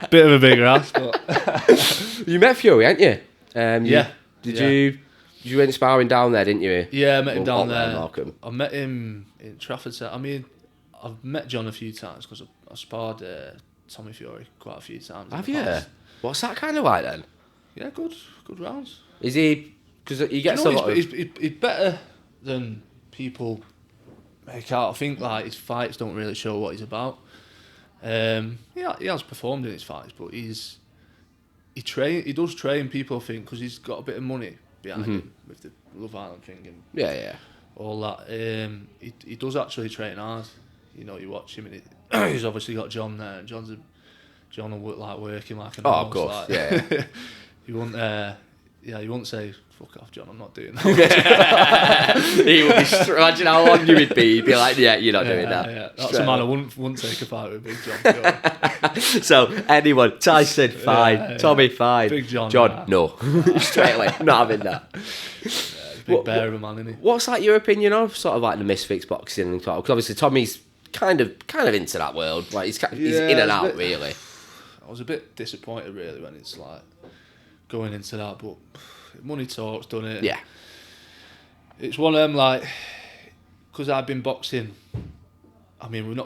Bit of a bigger ass, but You met Fury, hadn't you? yeah. You went sparring down there, didn't you? Yeah, I met him down Well, there. Markham. I met him in Trafford. I mean, I've met John a few times because I sparred Tommy Fury quite a few times. in Have the you? past. What's that kind of like then? Yeah, good rounds. Is he? Because he gets You know, a lot of. he's better than people make out. I think like his fights don't really show what he's about. Yeah, he has performed in his fights, but he does train people. I think because he's got a bit of money behind him with the Love Island thing and Yeah. all that. He does actually train hard. You know, you watch him and he's obviously got John there. And John will work, working like an Oh, horse. of course. Like, Yeah. you won't. You won't say fuck off, John. I'm not doing that. He would be. Imagine how long you would be. He'd be like, yeah, you're not doing that. Yeah. That's a man I wouldn't take a fight with, Big John. So anyone, Tyson, fine. Yeah. Tommy, fine. Big John, no. Straight away, not having that. He's a big bear of a man, isn't he? What's like your opinion of sort of like the misfits boxing and because obviously Tommy's kind of into that world. Like he's in and out really. I was a bit disappointed really when it's like going into that, but money talks, done it. Yeah. It's one of them like because I've been boxing. I mean, we've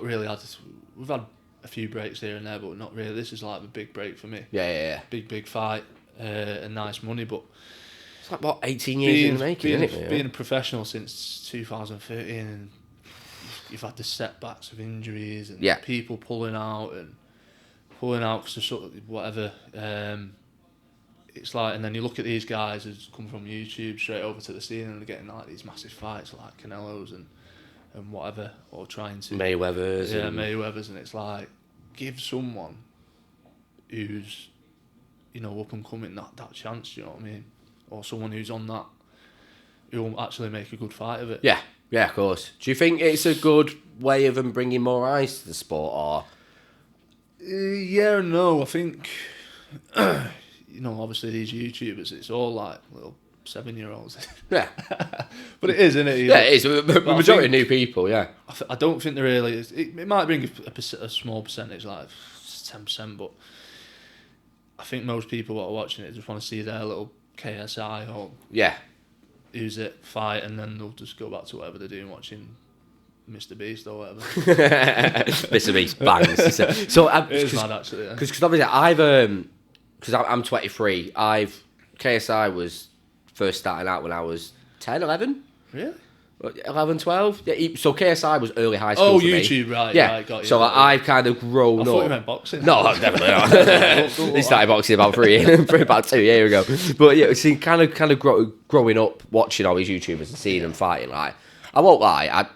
had a few breaks here and there, but not really. This is like a big break for me. Yeah. Big fight and nice money, but It's like what 18 years in the making, isn't it? being a professional since 2013, and you've had the setbacks of injuries and people pulling out because of sort of whatever. It's like, and then you look at these guys who's come from YouTube straight over to the scene and they're getting like these massive fights like Canelo's and whatever, or trying to Mayweather's. Mayweather's, and it's like give someone who's up and coming that chance. You know what I mean? Or someone who's on that who will actually make a good fight of it. Yeah, of course. Do you think it's a good way of them bringing more eyes to the sport, or? Yeah and no. I think obviously these YouTubers, it's all like little 7-year-olds. Yeah. But it is, isn't it? Yeah, it is. The majority of new people, yeah. I don't think there really is. It might bring a small percentage, like 10%, but I think most people that are watching it just want to see their little KSI or who's it fight, and then they'll just go back to whatever they're doing, watching Mr. Beast or whatever. Mr. Beast bangs. So it is mad actually. Because obviously because I'm 23. KSI was first starting out when I was 10, 11. Really? 11, 12? Yeah, so KSI was early high school. Oh, for YouTube, me. right? Yeah. Right, got you. So I've kind of grown up. I thought you meant boxing. No, definitely not. He started boxing about about 2 years ago. But yeah, see, kind of growing up, watching all these YouTubers and seeing them fighting. Like, I won't lie,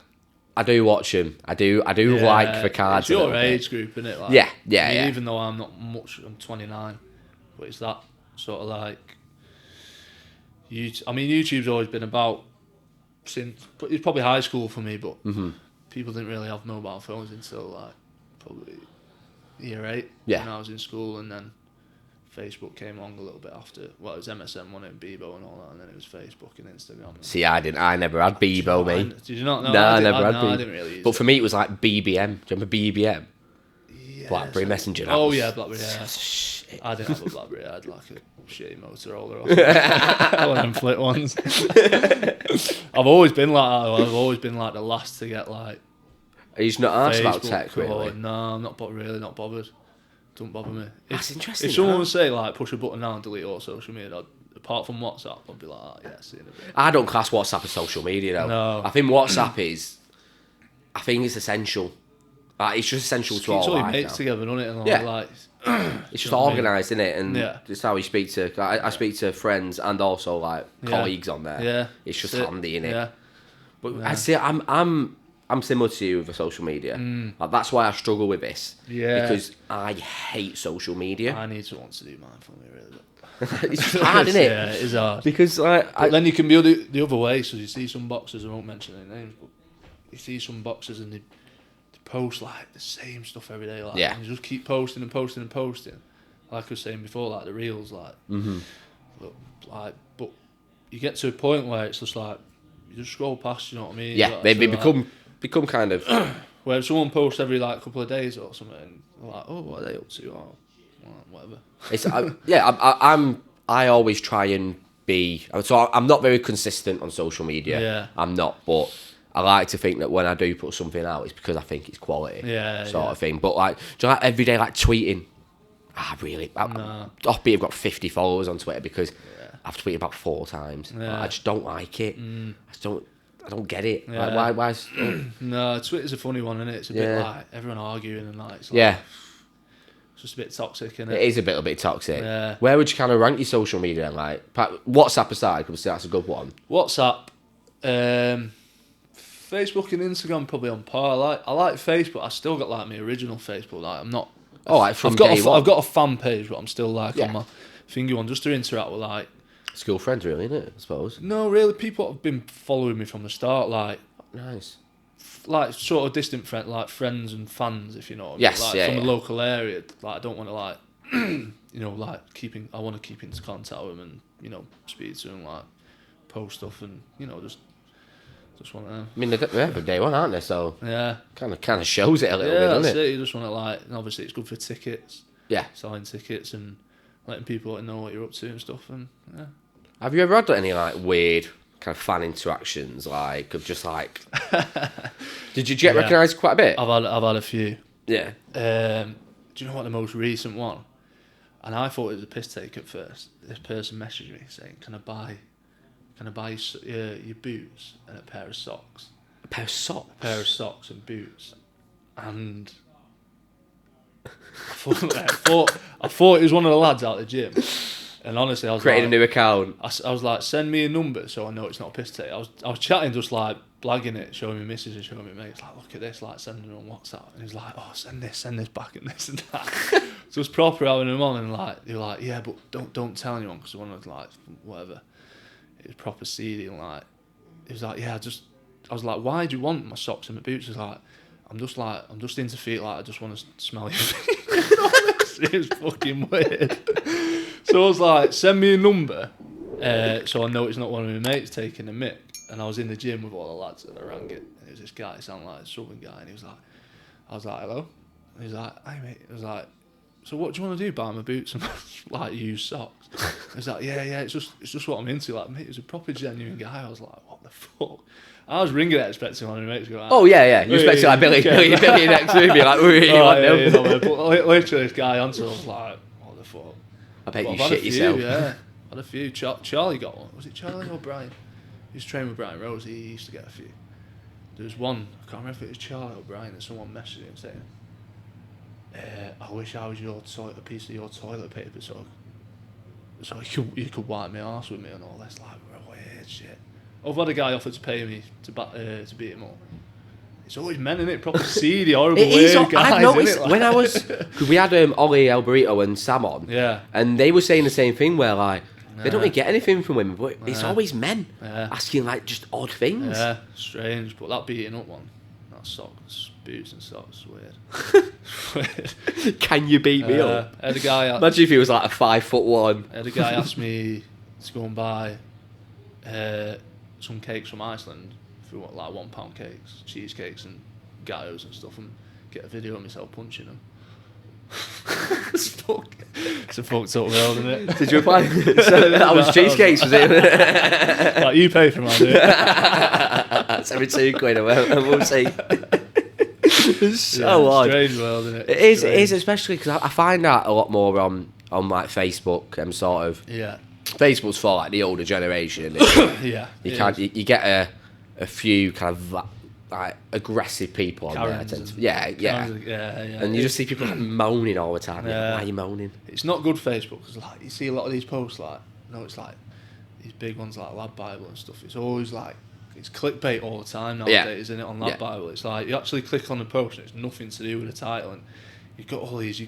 I do watch them. I do like the cards. It's your age group, isn't it? Like, yeah. Even though I'm not much, I'm 29, but it's that sort of like. YouTube's always been about since, but it's probably high school for me. But people didn't really have mobile phones until like probably year 8 when I was in school, and then Facebook came along a little bit after. Well, it was MSN, wasn't it, Bebo and all that, and then it was Facebook and Instagram. See, I never had Bebo, mate. Did you not know? No, I never had Bebo. I didn't really use But for me, it was like BBM. Do you remember BBM? Yeah, BlackBerry Messenger. Oh yeah, BlackBerry. Yeah. I didn't have a BlackBerry. I had like a shitty Motorola. One of them flip ones. I've always been like that. I've always been like the last to get like. Are you just not asked about tech, really? No, I'm not really not bothered. Don't bother me. That's interesting. If someone would say like push a button now and delete all social media, apart from WhatsApp, I'd be like, oh, yeah, see you in a bit. I don't class WhatsApp as social media though. No. I think WhatsApp is. I think it's essential. It's just essential to all life. It's all your mates together, doesn't it? And like, it's just organised, isn't it? And it's how you speak to. I speak to friends and also like colleagues on there. Yeah, it's just handy, innit? Yeah. But I say I'm similar to you with social media. Like, that's why I struggle with this. Yeah. Because I hate social media. I need someone to do mine for me, really. It's just hard, isn't it? Yeah, it is hard. Because then you can be the other way. So you see some boxers, I won't mention their names, but you see some boxers and they post like the same stuff every day, like, and you just keep posting and posting and posting. Like I was saying before, like the reels, like, but you get to a point where it's just like you just scroll past. You know what I mean? Yeah, like, they so become kind of. Where if someone posts every like couple of days or something, like, oh, what are they up to? Or whatever. It's I always try and be. So I'm not very consistent on social media. Yeah. I'm not, but I like to think that when I do put something out, it's because I think it's quality. Yeah. Sort of thing. But like, do you like every day like tweeting? I've got 50 followers on Twitter because I've tweeted about 4 times. Yeah. I just don't like it. I don't get it. Yeah. Like, why? No, Twitter's a funny one, isn't it? It's a bit like everyone arguing and like, it's like it's just a bit toxic, isn't it? It is a little bit toxic. Yeah. Where would you kind of rank your social media? Like WhatsApp aside, because that's a good one. WhatsApp, Facebook and Instagram probably on par. I like Facebook. I still got like my original Facebook. Like I'm not. From day one. I've got a fan page, but I'm still like on my Thankyou one just to interact with like school friends, really, isn't it? I suppose. No, really, people have been following me from the start. Like nice. Like sort of distant friends, like friends and fans, if you know what I mean. Yes, like from the local area. Like I don't want to like, you know, like I want to keep into contact with them and speak to them, like post stuff and just want to. I mean, they're from day one, aren't they? So yeah, kind of shows it a little bit, doesn't that's it? You just want to like, and obviously it's good for tickets. Yeah, selling tickets and letting people know what you're up to and stuff. And have you ever had any like weird kind of fan interactions, like of just like? Did you get recognised quite a bit? I've had a few. Yeah. Do you know what the most recent one? And I thought it was a piss take at first. This person messaged me saying, "Can I buy your boots and a pair of socks?" A pair of socks. A pair of socks and boots, and I thought it was one of the lads out of the gym. And honestly, I was created a new account. I was like, send me a number so I know it's not a piss take. I was chatting, just like blagging it, showing me missus and showing me mates, like, look at this, like sending it on WhatsApp. And he was like, oh, send this back and this and that. So it was proper having him on, and like they were like, yeah, but don't tell anyone because I wanted like whatever. It was proper seedy, and like it was like, yeah, I was like, why do you want my socks and my boots? He was like, I'm just into feet, like I just want to smell your feet. It was fucking weird. So I was like, send me a number so I know it's not one of my mates taking a mick. And I was in the gym with all the lads and I rang it. And it was this guy, it sounded like a southern guy. And he was like, I was like, hello? And he was like, hey mate. I was like, so what do you want to do? Buy my boots and like used socks? He was like, yeah, it's just what I'm into. Like, mate, he was a proper genuine guy. I was like, what the fuck? I was ringing it expecting one of my mates to go, like, oh yeah. You expected like Billy next to me, like, we really want them. But literally this guy answered, I was like, what the fuck? I bet you shit yourself. Yeah, had a few. Charlie got one. Was it Charlie or Brian? He was training with Brian Rose. He used to get a few. There was one, I can't remember if it was Charlie or Brian, and someone messaged him saying, I wish I was a piece of your toilet paper so you could wipe my arse with me and all this, like, weird shit. I've had a guy offer to pay me to beat him up. It's always men, isn't it? Proper seedy, horrible, weird guys. I've noticed innit? Like, when I was, because we had Ollie, El Burrito and Sam on, yeah, and they were saying the same thing where like, they don't really get anything from women, but it's always men asking like just odd things. Yeah, strange, but that beating up one, that socks, boots and socks, weird. Can you beat me up? I had a guy. Imagine if he was like a 5'1". I had a guy ask me to go and buy some cakes from Iceland for what, like £1 cakes, cheesecakes and gatos and stuff, and get a video of myself punching them. It's a fucked up world, isn't it? Did you apply? So that was cheesecakes, was it? Like, you pay for mine, do you? That's every £2 and we'll see. It's so odd. Strange world, isn't it? It is, especially because I find that a lot more on like Facebook and sort of. Yeah. Facebook's for like the older generation. Isn't it? Yeah. You get a few kind of like aggressive people on Karens there. Yeah. And you just see people like moaning all the time. Yeah. Why are you moaning? It's not good Facebook because like you see a lot of these posts like, it's like these big ones like Lad Bible and stuff. It's always like, it's clickbait all the time nowadays, isn't it? On Lad Bible, it's like you actually click on the post and it's nothing to do with the title, and you've got all these. You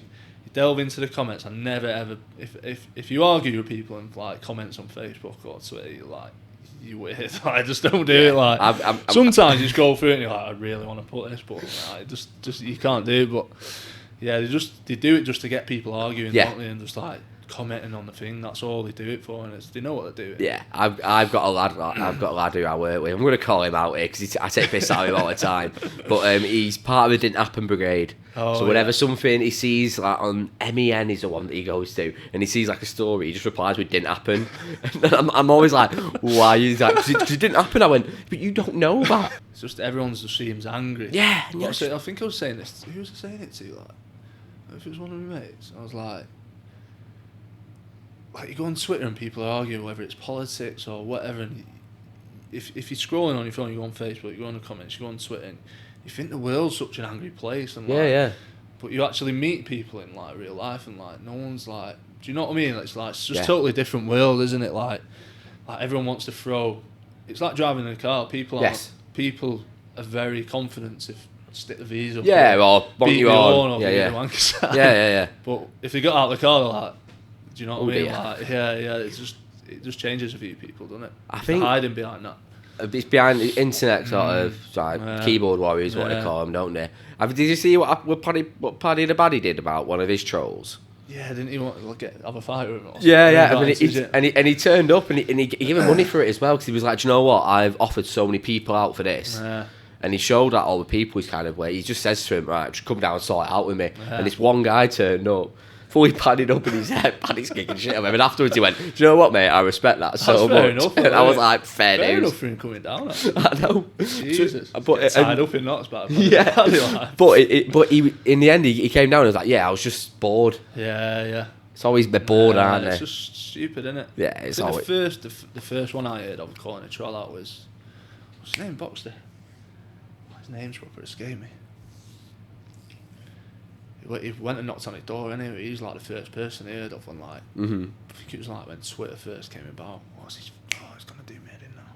delve into the comments. I never ever, if you argue with people and like comments on Facebook or Twitter, you're like, you weird. I just don't do it. Like sometimes you just go through it and you're like, I really want to put this, but like, just you can't do it. But yeah, they do it just to get people arguing, don't they? And just like commenting on the thing. That's all they do it for, and they know what they're doing. Yeah, I've got a lad who I work with. I'm going to call him out here because I take piss out of him all the time. But he's part of the Didn't Happen Brigade. So whenever something he sees like on MEN is the one that he goes to, and he sees like a story, he just replies with "didn't happen." And I'm always like, why? He's like, "Cause it didn't happen." I went, but you don't know that. It's just everyone just seems angry. Yeah. I think I was saying this. Who was I saying it to? Like, if it was one of my mates, I was like you go on Twitter and people argue whether it's politics or whatever, and if you're scrolling on your phone, you go on Facebook, you go on the comments, you go on Twitter, and you think the world's such an angry place, and but you actually meet people in like real life, and like no one's like, do you know what I mean? It's like it's just totally different world, isn't it? Like everyone wants to throw. It's like driving in a car. People are very confident to stick the V's up. Yeah, or beat you me on. Or Yeah. But if they got out of the car, they're like, do you know what I mean? Like, it just changes a few people, doesn't it? I think hiding behind that. It's behind the internet sort of like keyboard warriors, what they call them, don't they? Did you see what Paddy the Baddy did about one of his trolls? Yeah, didn't he want to have a fight with him? Or yeah. I mean, he turned up and he gave him money for it as well, because he was like, do you know what? I've offered so many people out for this. And he showed that all the people he's kind of way. He just says to him, right, just come down and sort it out with me. And this one guy turned up, fully padded up in his head, Paddy's kicking shit at him. And afterwards he went, do you know what, mate? I respect that so much. Enough, and I was like, fair news. enough for him coming down. Actually. I know. Jesus. But tied up in knots, but but he in the end he came down and was like, yeah, I was just bored. Yeah. It's always they're bored, aren't they? It's just stupid, isn't it? Yeah, it's always. The first one I heard of calling a troll out was, what's his name? Boxster. His name's proper escaped me. He went and knocked on his door anyway. He was like the first person I heard of when I think it was like when Twitter first came about. He's gonna do me head in now.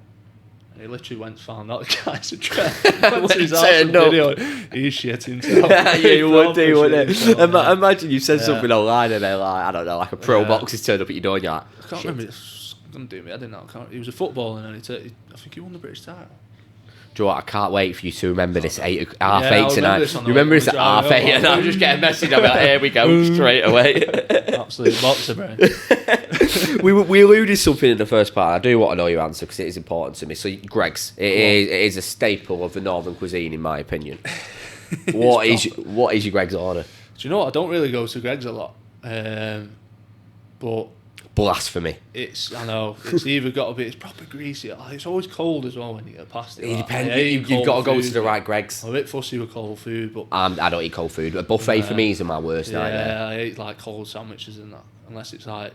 And he literally went and found out the guy's address. Went to his house and video. He's shit himself. Yeah, you would do, wouldn't it? Imagine you said something online and they're like, I don't know, like a pro boxer's turned up at your door and you're like, I can't remember. It's gonna do me head in now. He was a footballer and I think he won the British title. Do you know what? I can't wait for you to remember this half eight tonight. You remember this at half 8 and I'm just getting a message. I'm like, here we go, straight away. Absolute boxer, brain. we alluded something in the first part. I do want to know your answer because it is important to me. So, Greg's, it is a staple of the Northern cuisine, in my opinion. What is your Greg's order? Do you know what? I don't really go to Greg's a lot. But blasphemy. I know. It's either got to be. It's proper greasy. It's always cold as well when you get past it. It depends. You've got to go to the right Greg's. I'm a bit fussy with cold food, but I don't eat cold food. A buffet for me is my worst nightmare. Yeah, I eat like cold sandwiches and that. Unless it's like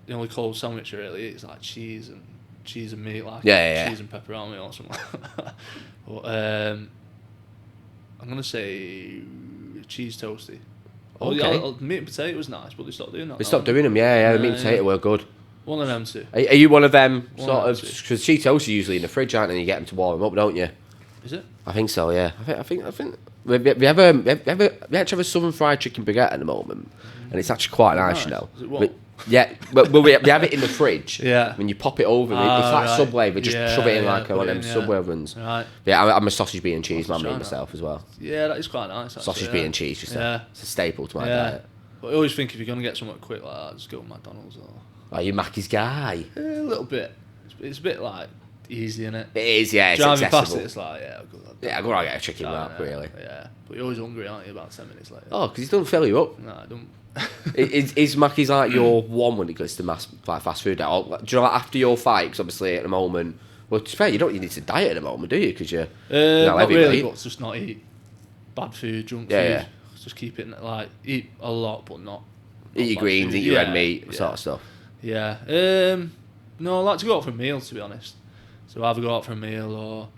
the only cold sandwich I really eat is like cheese and cheese and meat, like Yeah. cheese and pepperoni or something like that. But I'm gonna say cheese toasty. Okay. Meat and potato was nice, but they stopped doing that. They stopped doing them, yeah. The meat and potato were good. One of them two. Are you one of them One sort of of? them two. Because Cheetos are usually in the fridge, aren't they? And you get them to warm them up, don't you? Is it? I think so, yeah. I think. We have a southern fried chicken baguette at the moment, and it's actually quite nice, you know. Is it what? We have it in the fridge. Yeah. When you pop it over, it's like right. Subway, but just shove it in like put one of it them in, Subway ovens. Right. Yeah, I'm a sausage, bean and cheese man try that. myself as well. Yeah, that is quite nice. Actually, Sausage, bean and cheese, just it's a staple to my yeah. diet. But I always think if you're gonna get something quick like that, just go to McDonald's or. Oh, you Mackey's guy. A little bit. It's a bit like easy, innit? It is, yeah. It's Driving accessible. past it, it's like I'll go. Yeah, I'm gonna get a chicken wrap, really. Yeah, but you're always hungry, aren't you? About 10 minutes later. Oh, because he doesn't fill you up. No, I don't. Is Mackey's like your one when it goes to fast food? Or, do you know, like after your fight? Because obviously at the moment, well, to be fair, you don't need to diet at the moment, do you? Because you're not heavy, really, mate. but just not eat bad food, junk food. Yeah. Just keep it like eat a lot, but not. Eat your bad greens, food. eat your red meat, sort of stuff. Yeah. No, I like to go out for a meal, to be honest. So either go out for a meal or.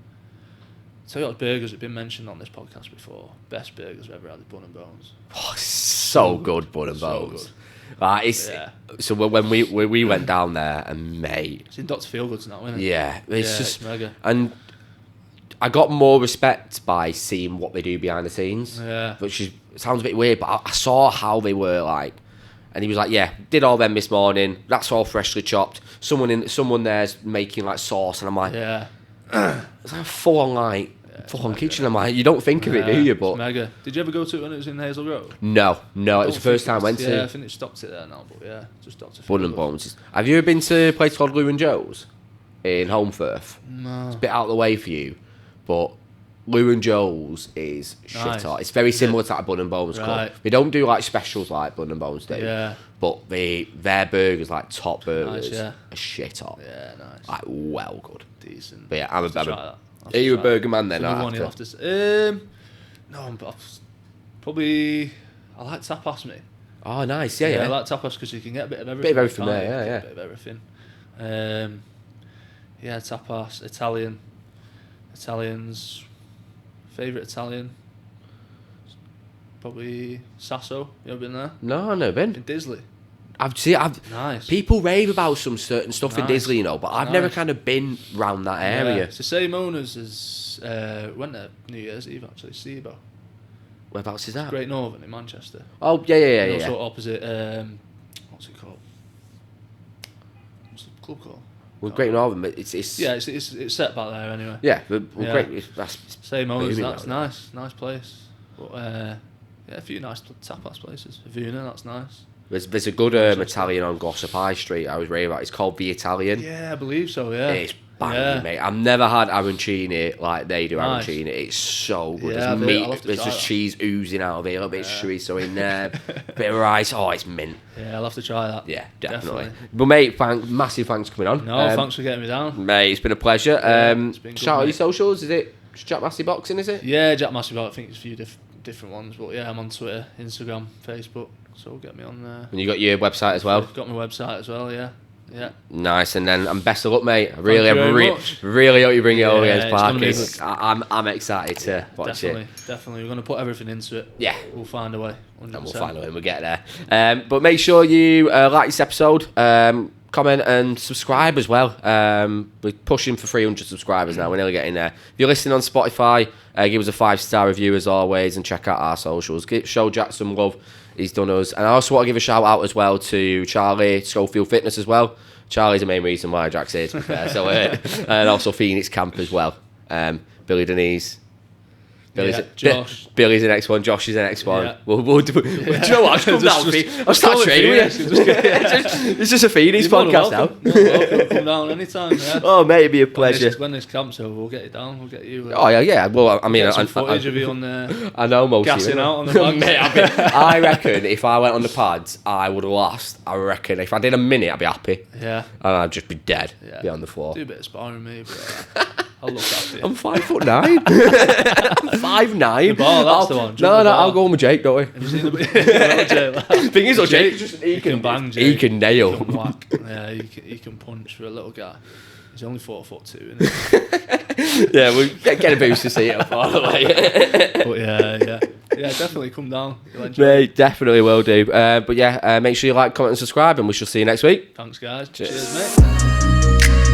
Tell you what, burgers have been mentioned on this podcast before. Best burgers I've ever had is Bun and Bones. Oh, so good, Bun and So Bones. good. So when we went down there, and mate, It's in Dr. Feelgood's now, isn't it? yeah, it's just it's mega. and I got more respect by seeing what they do behind the scenes. Yeah. Which sounds a bit weird, but I saw how they were like. And he was like, "Yeah, did all them this morning. That's all freshly chopped. Someone there's making like sauce." And I'm like, Yeah. "It's like a full on kitchen." I'm like, "You don't think of it, do you?" It's But mega. Did you ever go to it when it was in Hazel Grove? no, it was the first time I went Yeah, I to think they stopped it there now, but yeah, just Dr. Bun and Feelgood. Bones. Have you ever been to a place called Lou and Joe's in Holmfirth? No. It's a bit out of the way for you, but Lou and Joe's is shit Nice. hot. It's very similar to that Bun and Bones Club. Right. They don't do like specials like Bun and Bones do. Yeah. But their burgers, like top burgers, Nice, yeah. are shit hot. Yeah, nice. Like well good. Decent. But yeah, Have to try that. Are you a burger man then? Another or one you'll after? have to no, I'm probably. I like tapas, mate. Oh, nice. I Yeah. like tapas because you can get a bit of everything. Bit of everything can't there, you? yeah. A bit of everything. Yeah, tapas, Italians. Favourite Italian? Probably Sasso. You ever been there? No, I've never been. In Disley. Nice. People rave about some certain stuff in Nice. Disley, you know, but I've Nice. never kind of been round that area. Yeah, it's the same owners as went there New Year's Eve actually. SIBO. Whereabouts is that? Great Northern in Manchester. Oh, yeah. And also opposite. What's it called? What's the club called? Well, Great Northern, but it's Yeah, it's set back there anyway. yeah, but Yeah. great. That's Same owners. booming That's now. nice place. But yeah, a few nice tapas places. Vuna, that's nice. There's a good Italian on Glossop High Street. I was raving about. It's called The Italian. Yeah, I believe so. Yeah. It's banging, Yeah. mate. I've never had arancini like they do Nice. arancini. It's so good. Yeah, There's I'll meat. have to There's try just that. cheese oozing out of it. A little bit of chorizo in there. Bit of rice. Oh, it's mint. Yeah, I'll have to try that. Yeah, definitely. But mate, massive thanks for coming on. No, thanks for getting me down. Mate, it's been a pleasure. it's been good, Shout out your mate. socials. Is it Jack Massey Boxing? Is it? Yeah, Jack Massey. I think it's a few different ones, but yeah, I'm on Twitter, Instagram, Facebook. So get me on there. And you got your website as well. I've got my website as well. Yeah. Nice, and then best of luck, mate. I you very much. really hope you bring it all Yeah, against it's gonna be Parkers. I'm excited to watch it. Definitely. We're going to put everything into it. Yeah. We'll find a way. 100%. And we'll find a way when we get there. But make sure you like this episode, comment and subscribe as well. We're pushing for 300 subscribers now. We're nearly getting there. If you're listening on Spotify, give us a 5-star review as always, and check out our socials. Show Jack some love. He's done us. And I also want to give a shout out as well to Charlie, Scofield Fitness as well. Charlie's the main reason why Jack's here, to be fair. So, and also Phoenix Camp as well. Billy Denise. Josh. Billy's the next one. Josh is the next one. Yeah. Do you know what? I'll come down. I'll start training with you. It's just a Phoenix podcast now. Welcome. Come down anytime. Yeah. Oh, mate, it'd be a pleasure. When this camp's over, we'll get it down. We'll get you. Oh, yeah. Well, I mean, get some footage of you on there. I know most gassing of you. out on the bags. Mate, I reckon if I went on the pads, I would last. I reckon if I did a minute, I'd be happy. Yeah. And I'd just be dead. Yeah. Be on the floor. Do a bit of sparring, maybe. I'll look after you. I'm 5'9". I'm 5'9". The ball, that's the one. No, I'll go on with Jake, don't we? Have you seen the Thing is, Jake, he can bang, he Jake. can nail. He can whack. Yeah, he can punch for a little guy. He's only 4'2", isn't he? Yeah, we'll get a booster seat up all the way. But yeah, definitely come down. You'll enjoy it. Mate, definitely will do. But yeah, make sure you like, comment and subscribe, and we shall see you next week. Thanks, guys. Cheers mate.